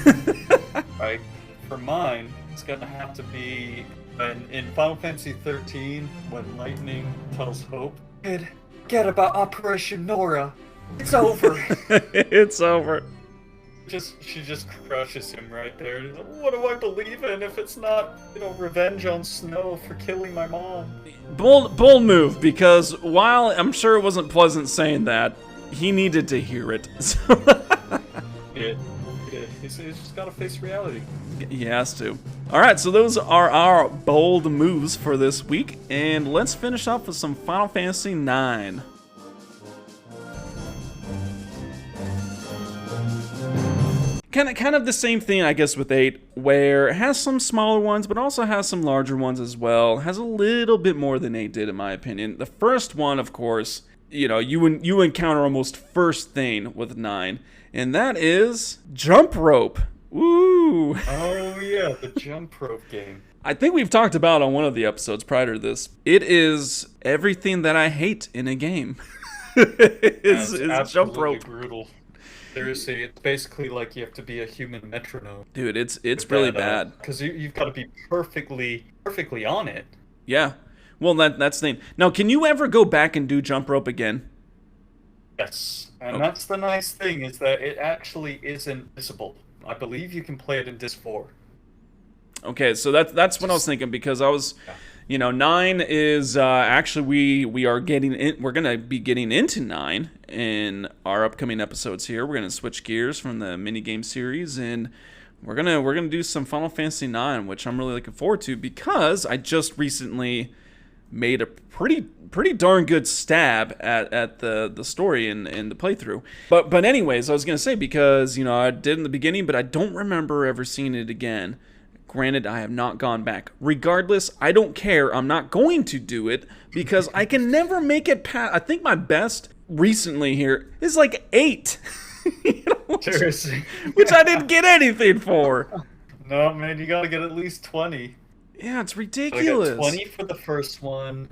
Right. For mine, it's gonna have to be in Final Fantasy 13 when Lightning tells Hope, "Kid, get about Operation Nora. It's over." It's over. She just crushes him right there. He's like, what do I believe in if it's not, revenge on Snow for killing my mom? Bold move, because while I'm sure it wasn't pleasant saying that, he needed to hear it. So Yeah. He's just gotta face reality. he has to. Alright, so those are our bold moves for this week, and let's finish off with some Final Fantasy IX. Kind of the same thing, I guess, with 8, where it has some smaller ones, but also has some larger ones as well. It has a little bit more than 8 did, in my opinion. The first one, of course, you encounter almost first thing with 9, and that is jump rope. Woo! Oh yeah, the jump rope game. I think we've talked about on one of the episodes prior to this. It is everything that I hate in a game. It's jump rope. Brutal. Seriously, it's basically like you have to be a human metronome. Dude, it's really bad. Because you've got to be perfectly on it. Yeah. Well, that's the thing. Now, can you ever go back and do jump rope again? Yes, and Okay. that's the nice thing is that it actually isn't visible. I believe you can play it in Disc 4. Okay, so that's what I was thinking because I was, 9 is actually we are getting in. We're gonna be getting into 9 in our upcoming episodes here. We're gonna switch gears from the minigame series and we're gonna do some Final Fantasy 9, which I'm really looking forward to because I just recently made a pretty darn good stab at the story and the playthrough. But anyways, I was gonna say because I did in the beginning, but I don't remember ever seeing it again. Granted, I have not gone back. Regardless, I don't care. I'm not going to do it because I can never make it past. I think my best recently here is like 8. Seriously. Which I didn't get anything for. No, man, you gotta get at least 20. Yeah, it's So I ridiculous. got 20 for the first one.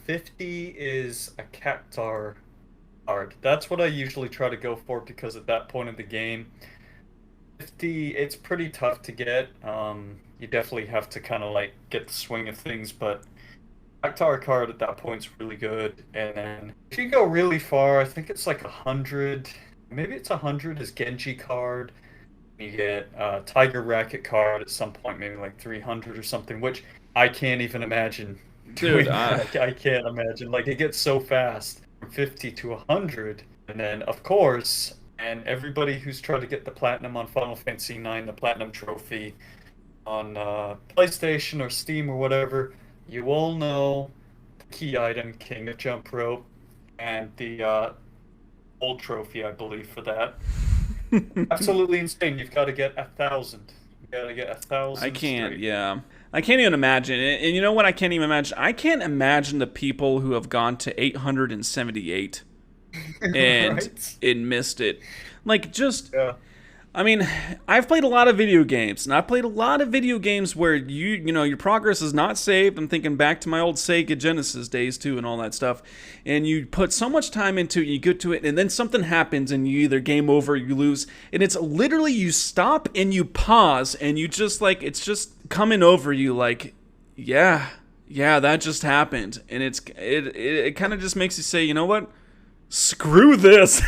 50 is a Cactar card. That's what I usually try to go for because at that point of the game, 50, it's pretty tough to get. You definitely have to kind of like get the swing of things, but Cactuar card at that point's really good. And then if you go really far, I think it's like 100, maybe it's 100 is Genji card. You get Tiger Racket card at some point, maybe like 300 or something, which I can't even imagine doing Dude, that. I can't imagine. Like, it gets so fast from 50 to 100. And then, of course, and everybody who's tried to get the platinum on Final Fantasy IX, the platinum trophy on PlayStation or Steam or whatever, you all know the key item, King of Jump Rope, and the gold trophy, I believe, for that. Absolutely insane. You've got to get 1,000. You got to get 1,000. I can't. straight. Yeah, I can't even imagine. And you know what? I can't even imagine. I can't imagine the people who have gone to 878 and Right? missed it. Like, just, Yeah. I mean, I've played a lot of video games, and I've played a lot of video games where you know, your progress is not saved. I'm thinking back to my old Sega Genesis days too, and all that stuff. And you put so much time into it, you get to it, and then something happens, and you either game over, or you lose, and it's literally you stop and you pause, and you just like it's just coming over you, like, yeah, that just happened, and it kind of just makes you say, you know what? Screw this.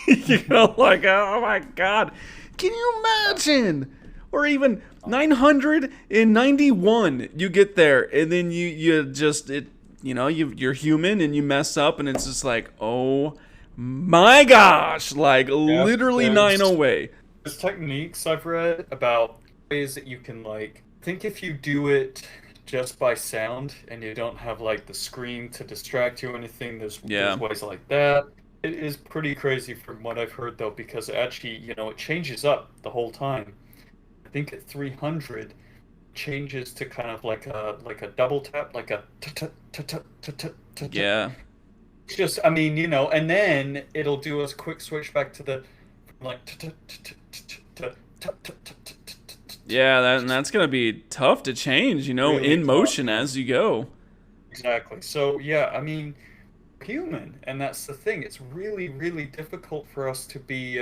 You know, like, oh my god. Can you imagine? Or even 991, you get there, and then you just, you know, you're human, and you mess up, and it's just like, oh my gosh, like, Yeah. literally 9 away. There's techniques I've read about ways that you can, like, think if you do it just by sound and you don't have like the scream to distract you or anything, Yeah. there's ways like that. It is pretty crazy from what I've heard though, because actually, it changes up the whole time. I think at 300 changes to kind of like a double tap, like a Yeah. it's just, I mean, and then it'll do a quick switch back to the like Yeah, and that's gonna be tough to change, you know, really in tough. motion as you go. Exactly. So yeah, I mean, human, and that's the thing. It's really, really difficult for us to be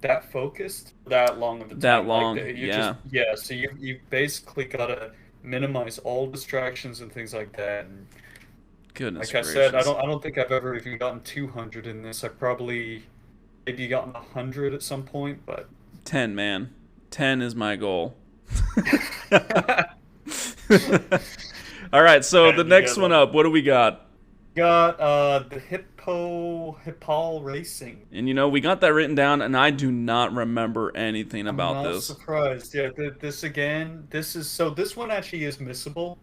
that focused that long of a That time. Like long, you just yeah. yeah. So you basically gotta minimize all distractions and things like that. And Goodness like I said, I gracious. don't I don't think I've ever even gotten 200 in this. I probably maybe gotten 100 at some point, but 10, man. 10 is my goal. All right, so the and you next get one like up, what do we got? got the hippal racing. And you know, we got that written down, and I do not remember anything I'm about not this. surprised. Yeah, this again. This one actually is missable.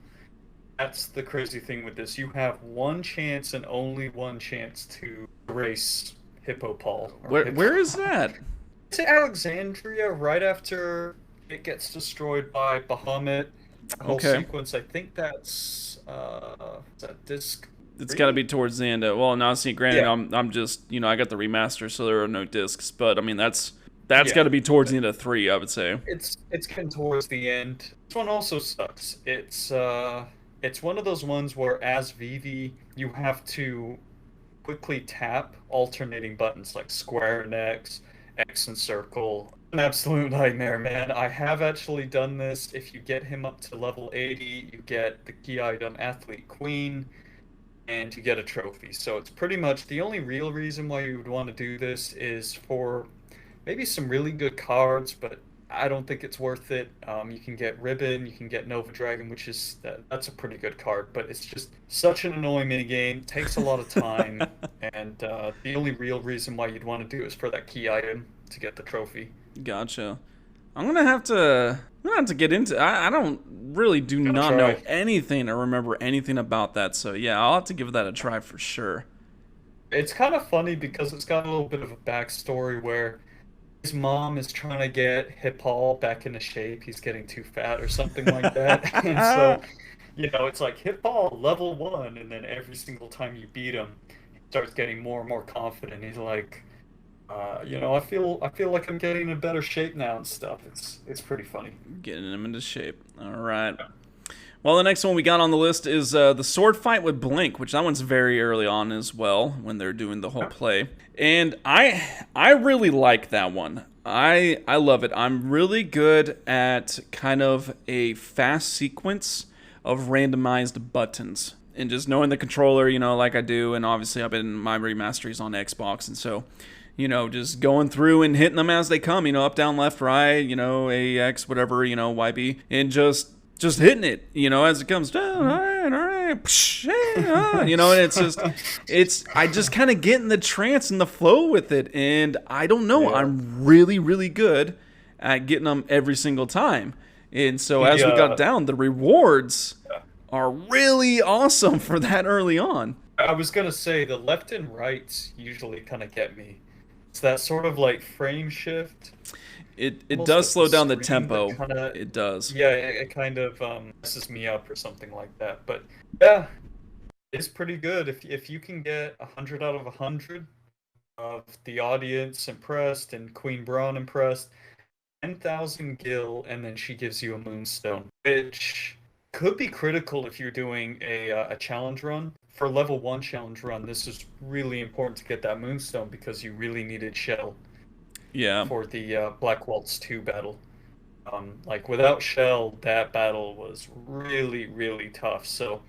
That's the crazy thing with this. You have one chance and only one chance to race Hippopol or Where is Hippo. that? It's Alexandria right after it gets destroyed by Bahamut. The whole Okay. sequence. I think that's is that disc It's got to be three? towards the end. Well, now, see, granted, Yeah, I'm just, you know, I got the remaster, so there are no discs. But I mean, that's got yeah. to be towards the end of 3, I would say. It's getting towards the end. This one also sucks. It's one of those ones where as Vivi you have to quickly tap alternating buttons like square and X and circle. An absolute nightmare, man. I have actually done this. If you get him up to level 80, you get the key item Athlete Queen and you get a trophy. So it's pretty much the only real reason why you would want to do this is for maybe some really good cards, but I don't think it's worth it. You can get Ribbon, you can get Nova Dragon, which is that's a pretty good card, but it's just such an annoying mini game. Takes a lot of time, and the only real reason why you'd want to do is for that key item to get the trophy. Gotcha. I'm gonna have to get into. I don't really do Gotta not know try. anything or remember anything about that. So yeah, I'll have to give that a try for sure. It's kind of funny because it's got a little bit of a backstory where his mom is trying to get Hipal back into shape. He's getting too fat or something like that. And so, it's like Hipal level 1, and then every single time you beat him, he starts getting more and more confident. He's like, I feel like I'm getting in better shape now and stuff. It's pretty funny. Getting him into shape. All right. Well, the next one we got on the list is the sword fight with Blink, which that one's very early on as well when they're doing the whole play. And I really like that one. I love it. I'm really good at kind of a fast sequence of randomized buttons. And just knowing the controller, like I do, and obviously I've been my remasteries on Xbox, and so, just going through and hitting them as they come, up, down, left, right, AX, whatever, YB, and just hitting it, as it comes down, all right, and I just kind of get in the trance and the flow with it, and I don't know, I'm really, really good at getting them every single time, and so as we got down, the rewards are really awesome for that early on. I was gonna say the left and rights usually kind of get me. It's that sort of like frame shift. It does slow down the tempo. Kinda, it does. Yeah, it kind of messes me up or something like that. But yeah, it's pretty good if you can get 100 out of 100 of the audience impressed and Queen Braun impressed. 10,000 gil, and then she gives you a moonstone, which could be critical if you're doing a challenge run. For level 1 challenge run, this is really important to get that moonstone because you really needed Shell for the Black Waltz 2 battle. Like without Shell, that battle was really, really tough. So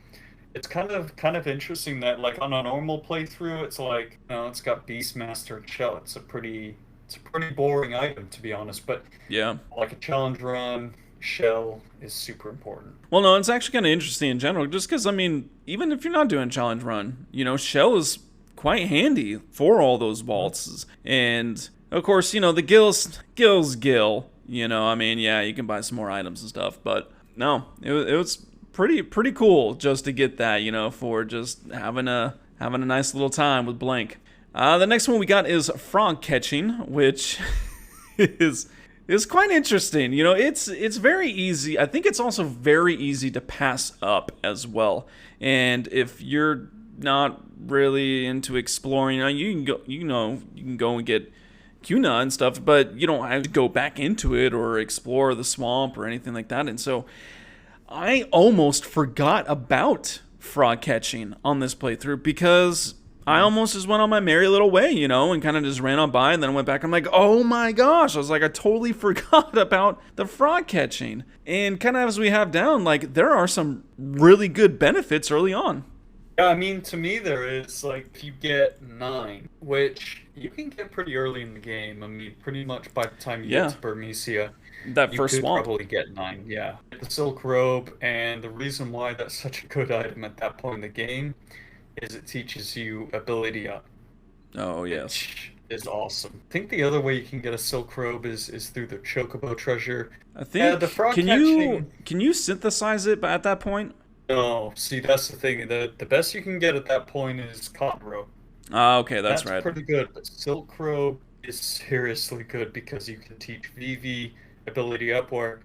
it's kind of interesting that like on a normal playthrough, it's like, it's got Beastmaster and Shell. It's a pretty boring item, to be honest. But like a challenge run, Shell is super important. Well, no, it's actually kind of interesting in general, just because, even if you're not doing a challenge run, Shell is quite handy for all those vaults. And, of course, the gill's gill, you can buy some more items and stuff, but no, it was pretty cool just to get that, for just having a nice little time with Blink. The next one we got is frog catching, which is quite interesting. It's very easy. I think it's also very easy to pass up as well. And if you're not really into exploring, you can go and get Cuna and stuff, but you don't have to go back into it or explore the swamp or anything like that. And so I almost forgot about frog catching on this playthrough because I almost just went on my merry little way, and kind of just ran on by, and then went back. I'm like, oh my gosh. I was like, I totally forgot about the frog catching. And kind of as we have down, like, there are some really good benefits early on. Yeah, to me there is, like, if you get 9, which you can get pretty early in the game. Pretty much by the time you get to Burmecia, that first swamp, you could probably get 9, The Silk Robe, and the reason why that's such a good item at that point in the game is it teaches you ability up. Oh, yes. Which is awesome. I think the other way you can get a Silk Robe is through the Chocobo Treasure. I think, the frog catching... Can you synthesize it at that point? No, see, that's the thing. The best you can get at that point is Cotton Robe. Okay, that's right. That's pretty good, but Silk Robe is seriously good because you can teach VIII ability up, where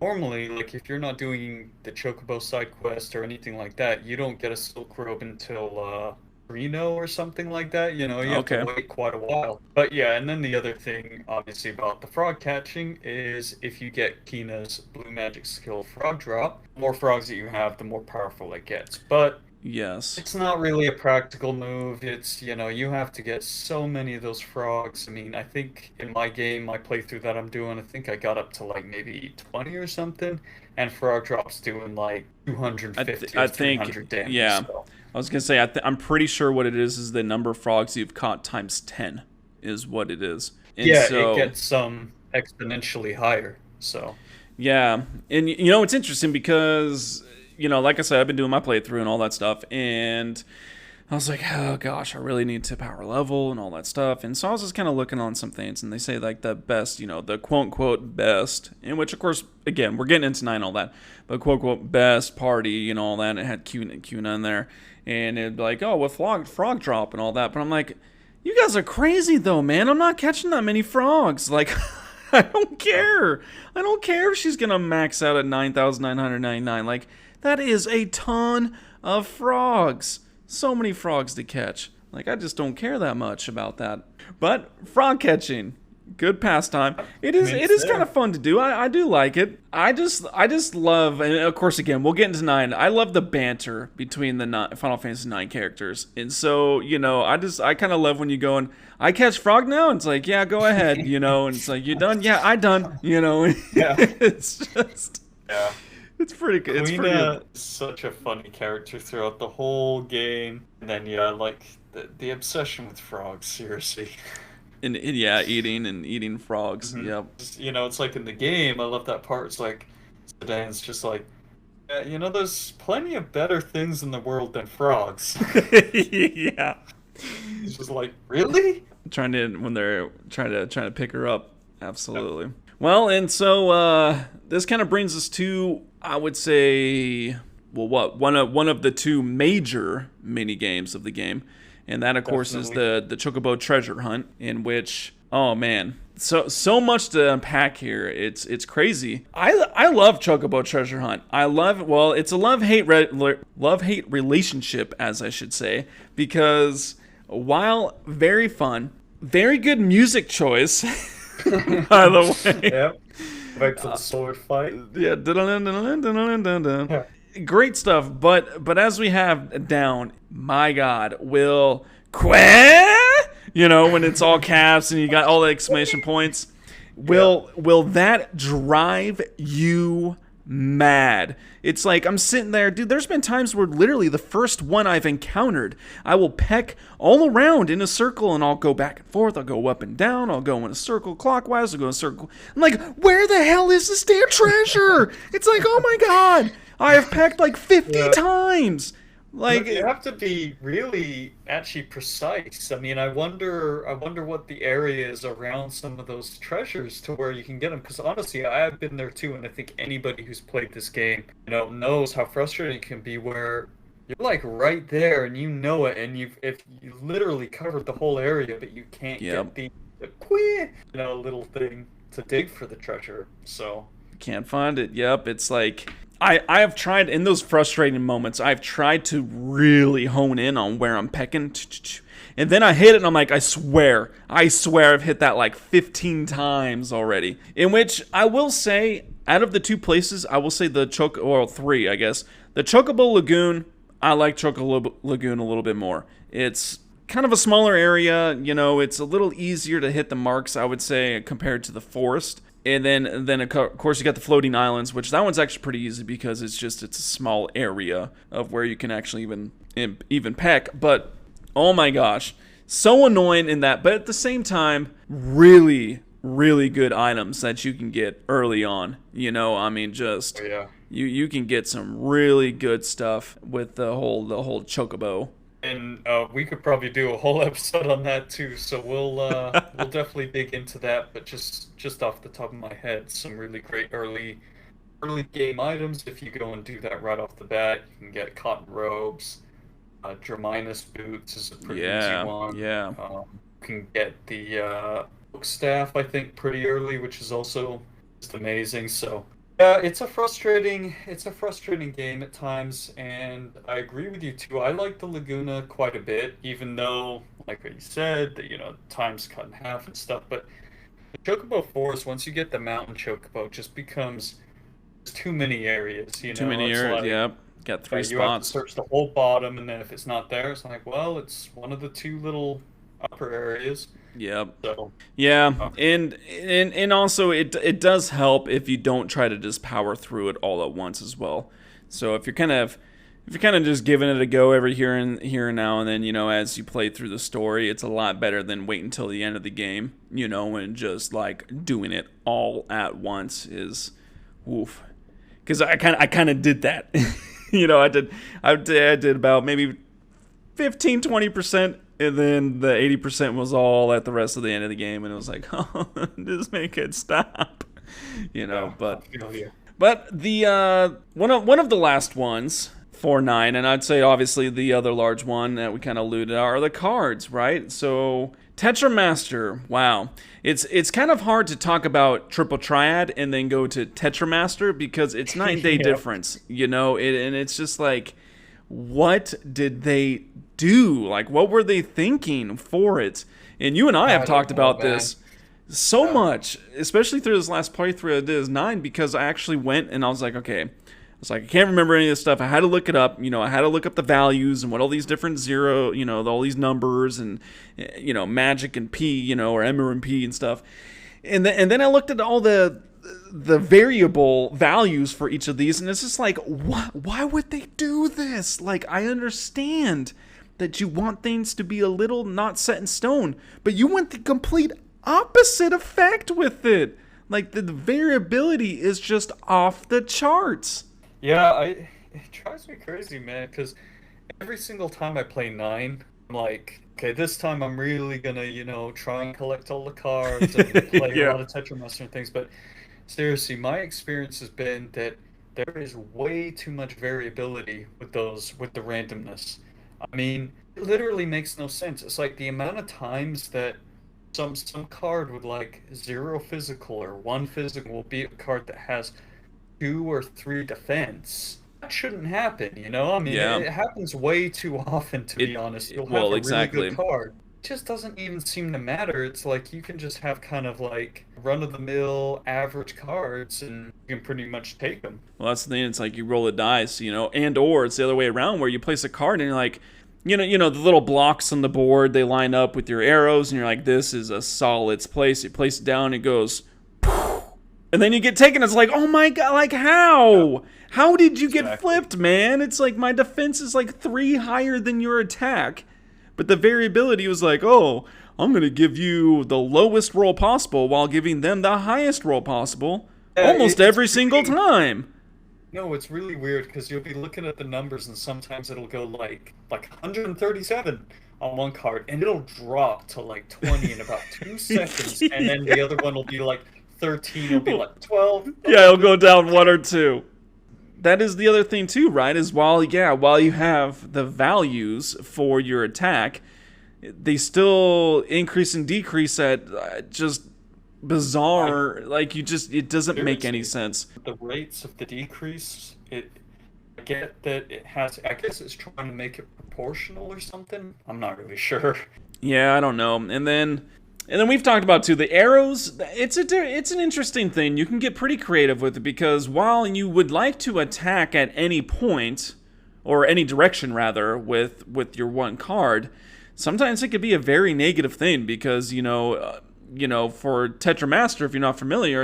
normally, like, if you're not doing the Chocobo side quest or anything like that, you don't get a Silk Robe until Reno or something like that. You have to wait quite a while. But yeah, and then the other thing, obviously, about the frog catching is if you get Kina's blue magic skill frog drop, the more frogs that you have, the more powerful it gets. But yes, it's not really a practical move. It's, you have to get so many of those frogs. I think in my game, my playthrough that I'm doing, I think I got up to like maybe 20 or something, and frog drops doing like 250 or 300 damage. Yeah. So. I was going to say, I'm pretty sure what it is the number of frogs you've caught times 10 is what it is. And it gets exponentially higher. So. Yeah. And, it's interesting because, like I said, I've been doing my playthrough and all that stuff. And I was like, oh, gosh, I really need to power level and all that stuff. And so I was just kind of looking on some things. And they say, like, the best, the quote-unquote best, in which, of course, again, we're getting into 9 and all that. But quote-unquote best party, all that. And it had Cuna in there. And it'd be like, oh, with frog drop and all that. But I'm like, you guys are crazy, though, man. I'm not catching that many frogs. Like, I don't care. I don't care if she's going to max out at 9,999. Like, that is a ton of frogs. So many frogs to catch. Like, I just don't care that much about that. But frog catching. Good pastime. It I is. mean, It it's is kind there. of fun to do. I do like it. I just love, and of course, again, we'll get into nine. I love the banter between the Final Fantasy IX characters, and so I kind of love when you go and I catch frog now. And it's like, yeah, go ahead, and it's like, you done? Yeah, I done. Yeah. It's just, Yeah. it's pretty good. It's pretty. Quina is such a funny character throughout the whole game. And then, yeah, like the obsession with frogs, seriously. And yeah, eating frogs. Mhm. Yep. It's like in the game, I love that part. It's like, Sedan's just like, yeah, there's plenty of better things in the world than frogs. Yeah. It's just like, really? Trying to when they're trying to pick her up. Absolutely. Well, and so this kind of brings us to, I would say, well, what one of the two major mini games of the game, and that of course is Definitely. the Chocobo Treasure Hunt, in which, oh man, so much to unpack here. It's crazy. I love Chocobo Treasure Hunt. I love, well, it's a love hate relationship, as I should say, because while very fun, very good music choice, by the way. Yep. Back to the sword fight. Yeah, dun-dun-dun-dun-dun-dun-dun-dun. Yeah. Great stuff. But as we have down, my God, will Quah? When it's all caps and you got all the exclamation points, will that drive you mad? It's like I'm sitting there, dude. There's been times where literally the first one I've encountered, I will peck all around in a circle and I'll go back and forth. I'll go up and down. I'll go in a circle clockwise. I'll go in a circle. I'm like, where the hell is this damn treasure? It's like, oh my God, I have pecked like 50 Yeah. times. Like, You have to be really actually precise. I mean, I wonder what the area is around some of those treasures to where you can get them. Because honestly, I have been there too, and I think anybody who's played this game, knows how frustrating it can be. Where you're like right there, and you know it, and if you literally covered the whole area, but you can't yep. get the queer, little thing to dig for the treasure. So Can't find it. Yep. It's like I have tried in those frustrating moments. I've tried to really hone in on where I'm pecking, and then I hit it, and I'm like, I swear, I've hit that like 15 times already. In which I will say, out of the two places, I will say three, I guess. The Chocobo Lagoon, I like Chocobo Lagoon a little bit more. It's kind of a smaller area, it's a little easier to hit the marks, I would say, compared to the forest. And then of course you got the floating islands, which that one's actually pretty easy because it's a small area of where you can actually even peck. But oh my gosh, so annoying in that. But at the same time, really really good items that you can get early on. I mean, just yeah. you can get some really good stuff with the whole chocobo. And we could probably do a whole episode on that too. So we'll definitely dig into that. But just off the top of my head, some really great early game items. If you go and do that right off the bat, you can get cotton robes. Draminus boots is a pretty easy one. Yeah. You can get the book staff, I think, pretty early, which is also just amazing. So yeah, it's a frustrating game at times, and I agree with you too. I like the Laguna quite a bit, even though, like what you said, that time's cut in half and stuff. But the Chocobo Forest, once you get the mountain Chocobo, just becomes there's too many areas. Too many It's areas. like Yep. Got three you have to spots. search the whole bottom, and then if it's not there, it's like, well, it's one of the two little upper areas. Yep. So Yeah, uh, and also it does help if you don't try to just power through it all at once as well. So if you're kind of just giving it a go every here and now and then, as you play through the story, it's a lot better than waiting until the end of the game, and just like doing it all at once is woof. Because I kind of did that. I did about maybe 15-20%, and then the 80% was all at the rest of the end of the game, and it was like, oh, just make it stop, yeah, but I feel you. the one of the last ones for 9, and I'd say obviously the other large one that we kind of alluded are the cards, right? So Tetramaster, wow. It's kind of hard to talk about Triple Triad and then go to Tetramaster because it's night and day Yeah. difference, and it's just like, what did they do? Like, what were they thinking for it? And you and I have I talked don't know, about this. so much, especially through this last playthrough I did as 9, because I actually went and I was like, okay, I was like, I can't remember any of this stuff. I had to look it up. I had to look up the values and what all these different zero, all these numbers and, magic and P, or Emmer and P and stuff. And then I looked at all the variable values for each of these, and it's just like, why would they do this? Like, I understand that you want things to be a little not set in stone, but you want the complete opposite effect with it. Like, the variability is just off the charts. Yeah, it drives me crazy, man, because every single time I play 9, I'm like, okay, this time I'm really gonna, try and collect all the cards and play a Yeah. lot of Tetramaster and things, but seriously, my experience has been that there is way too much variability with the randomness. I mean, it literally makes no sense. It's like the amount of times that some card with like 0 physical or 1 physical will be a card that has 2 or 3 defense. That shouldn't happen, I mean, Yeah. it happens way too often, to be honest. You'll have a really Exactly. good card. It just doesn't even seem to matter. It's like you can just have kind of like run-of-the-mill average cards and you can pretty much take them. Well, that's the thing. It's like you roll a dice, and or it's the other way around where you place a card and you're like, the little blocks on the board, they line up with your arrows, and you're like, this is a solid place. You place it down, it goes, and then you get taken. It's like, oh my god, like how? Yeah. How did you get flipped, man? It's like my defense is like 3 higher than your attack, but the variability was like, oh, I'm gonna give you the lowest roll possible while giving them the highest roll possible, almost every single time. No, it's really weird because you'll be looking at the numbers and sometimes it'll go like 137 on one card and it'll drop to like 20 in about 2 seconds, and then the other one will be like 13, it'll be like 12. Yeah, it'll go down 1 or 2. That is the other thing too, right? Is while you have the values for your attack, they still increase and decrease at just bizarre, it doesn't make any sense. The rates of the decrease, I get that I guess it's trying to make it proportional or something. I'm not really sure. Yeah, I don't know. And then we've talked about too the arrows. It's an interesting thing. You can get pretty creative with it because while you would like to attack at any point or any direction rather with your one card, sometimes it could be a very negative thing because for Tetramaster, if you're not familiar,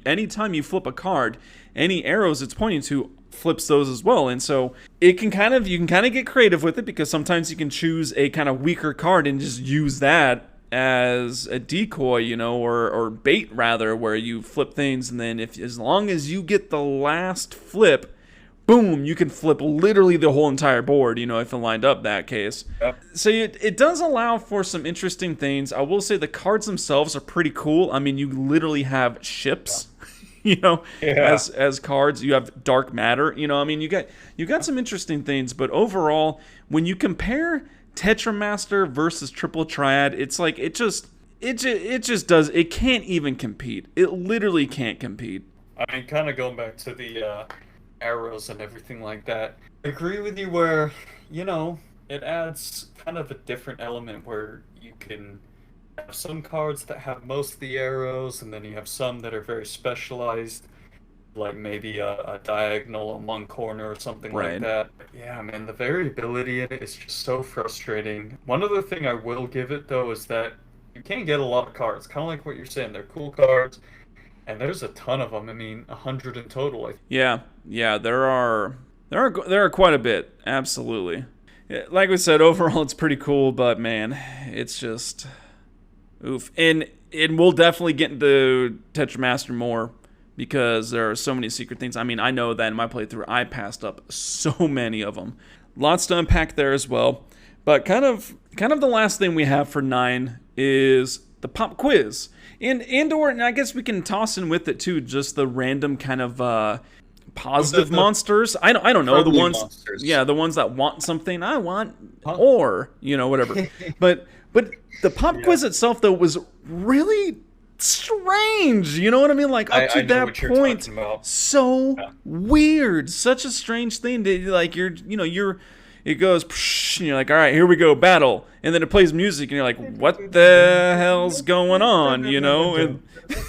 anytime you flip a card, any arrows it's pointing to flips those as well. And so you can kind of get creative with it because sometimes you can choose a kind of weaker card and just use that as a decoy, or bait rather, where you flip things, and then as long as you get the last flip, boom, you can flip literally the whole entire board, if it lined up that case. Yep. So it does allow for some interesting things. I will say the cards themselves are pretty cool. I mean, you literally have ships, as cards. You have dark matter, I mean, you got some interesting things, but overall, when you compare Tetramaster versus Triple Triad, it's like it just does, it can't even compete. It literally can't compete. I mean, kind of going back to the arrows and everything like that, I agree with you where, it adds kind of a different element where you can have some cards that have most of the arrows, and then you have some that are very specialized, like maybe a diagonal on one corner or something like that. But yeah, man, the variability in it is just so frustrating. One other thing I will give it, though, is that you can't get a lot of cards. Kind of like what you're saying, they're cool cards, and there's a ton of them. I mean, 100 in total. Yeah, there are quite a bit, absolutely. Like we said, overall it's pretty cool, but man, it's just oof. And we'll definitely get into Tetramaster more because there are so many secret things. I mean, I know that in my playthrough, I passed up so many of them. Lots to unpack there as well. But kind of the last thing we have for 9 is the pop quiz. And I guess we can toss in with it too, just the random kind of positive monsters. I don't know, the ones monsters. Yeah, the ones that want something. I want or whatever. but the pop quiz itself though was really strange, you know what I mean? Like up to that point, so weird, such a strange thing. Like you're it goes, and you're like, all right, here we go, battle. And then it plays music, and you're like, what the hell's going on, you know? And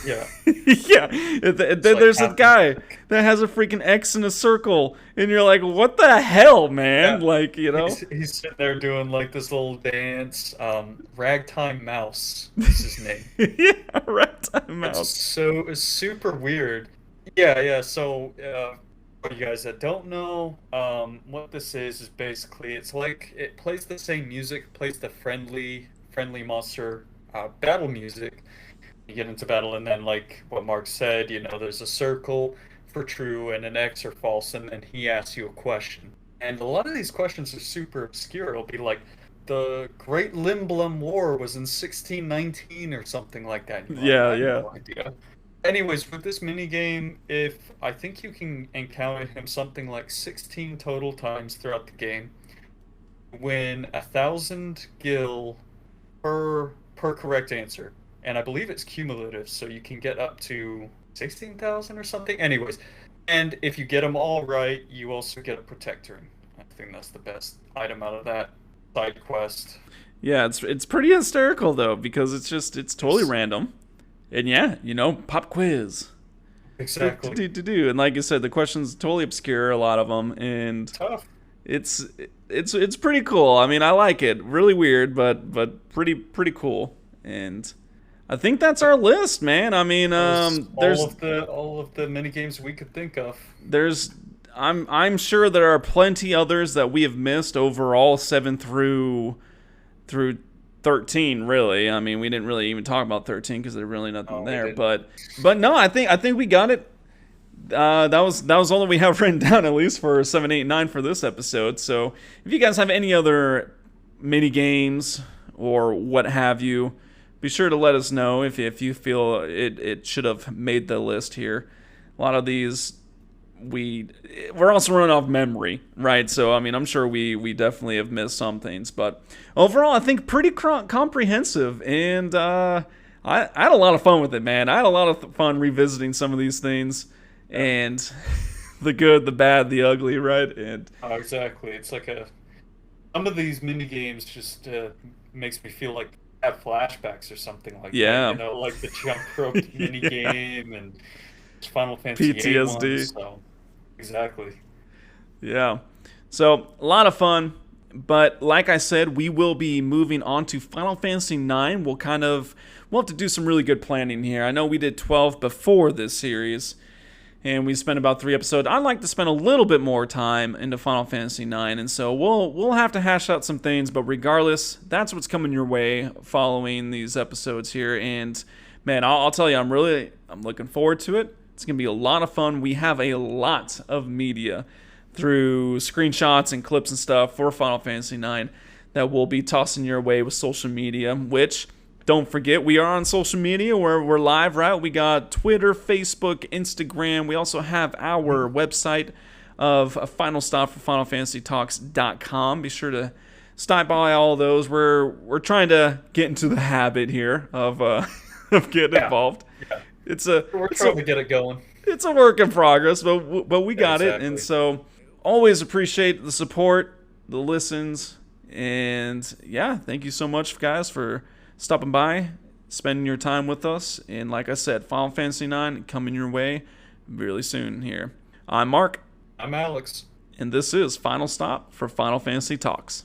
Yeah. yeah, and then there's a guy that has a freaking X in a circle, and you're like, what the hell, man? Yeah. Like, you know? He's sitting there doing like this little dance. Ragtime Mouse is his name. Yeah, Ragtime It's Mouse. it's super weird. Yeah. So, for you guys that don't know, what this is basically it's like it plays the same music, plays the friendly monster battle music. You get into battle, and then like what Mark said, there's a circle for true and an X or false, and then he asks you a question. And a lot of these questions are super obscure. It'll be like, the Great Limblum War was in 1619 or something like that. You're like, Yeah, I have yeah. no idea. Anyways, with this mini game, if I think you can encounter him something like 16 total times throughout the game, win 1,000 gil per correct answer, and I believe it's cumulative, so you can get up to 16,000 or something. Anyways, and if you get them all right, you also get a protector. I think that's the best item out of that side quest. Yeah, it's pretty hysterical though, because it's totally It's random. And yeah, pop quiz. exactly And like you said, the questions totally obscure, a lot of them, and tough. it's it's pretty cool. I mean, I like it. Really weird, but pretty cool. And I think that's our list, man. I mean, There's all of the mini games we could think of. there's I'm sure there are plenty others that we have missed overall, 7 through 13. Really, I mean, we didn't really even talk about 13 because there's really nothing Oh, we there. didn't. But no, I think we got it. That was all that we have written down, at least for 7, 8, 9 for this episode. So if you guys have any other mini games or what have you, be sure to let us know if you feel it should have made the list here. A lot of these we're also running off memory, right? So I mean, I'm sure we definitely have missed some things, but overall, I think pretty comprehensive, and I had a lot of fun with it, man. I had a lot of fun revisiting some of these things, and the good, the bad, the ugly, right? And Oh, exactly. It's like some of these mini games just makes me feel like I have flashbacks or something like that. yeah, Like the jump rope mini yeah, game and Final Fantasy VIII one. PTSD. So exactly. Yeah. So, a lot of fun. But like I said, we will be moving on to Final Fantasy IX. We'll have to do some really good planning here. I know we did 12 before this series, and we spent about 3 episodes. I'd like to spend a little bit more time into Final Fantasy IX, and so we'll have to hash out some things. But regardless, that's what's coming your way following these episodes here. And man, I'll tell you, I'm looking forward to it. It's going to be a lot of fun. We have a lot of media through screenshots and clips and stuff for Final Fantasy IX that we'll be tossing your way with social media, which, don't forget, we are on social media. We're live, right? We got Twitter, Facebook, Instagram. We also have our website of a final stop for FinalFantasyTalks.com. Be sure to stop by all of those. We're trying to get into the habit here of of getting Yeah. involved. Yeah. We're It's trying to get it going. it's a work in progress, but we got it, and Exactly. so always appreciate the support, the listens, and yeah, thank you so much, guys, for stopping by, spending your time with us, and like I said, Final Fantasy IX coming your way really soon here. I'm Mark, I'm Alex. and this is Final Stop for Final Fantasy Talks.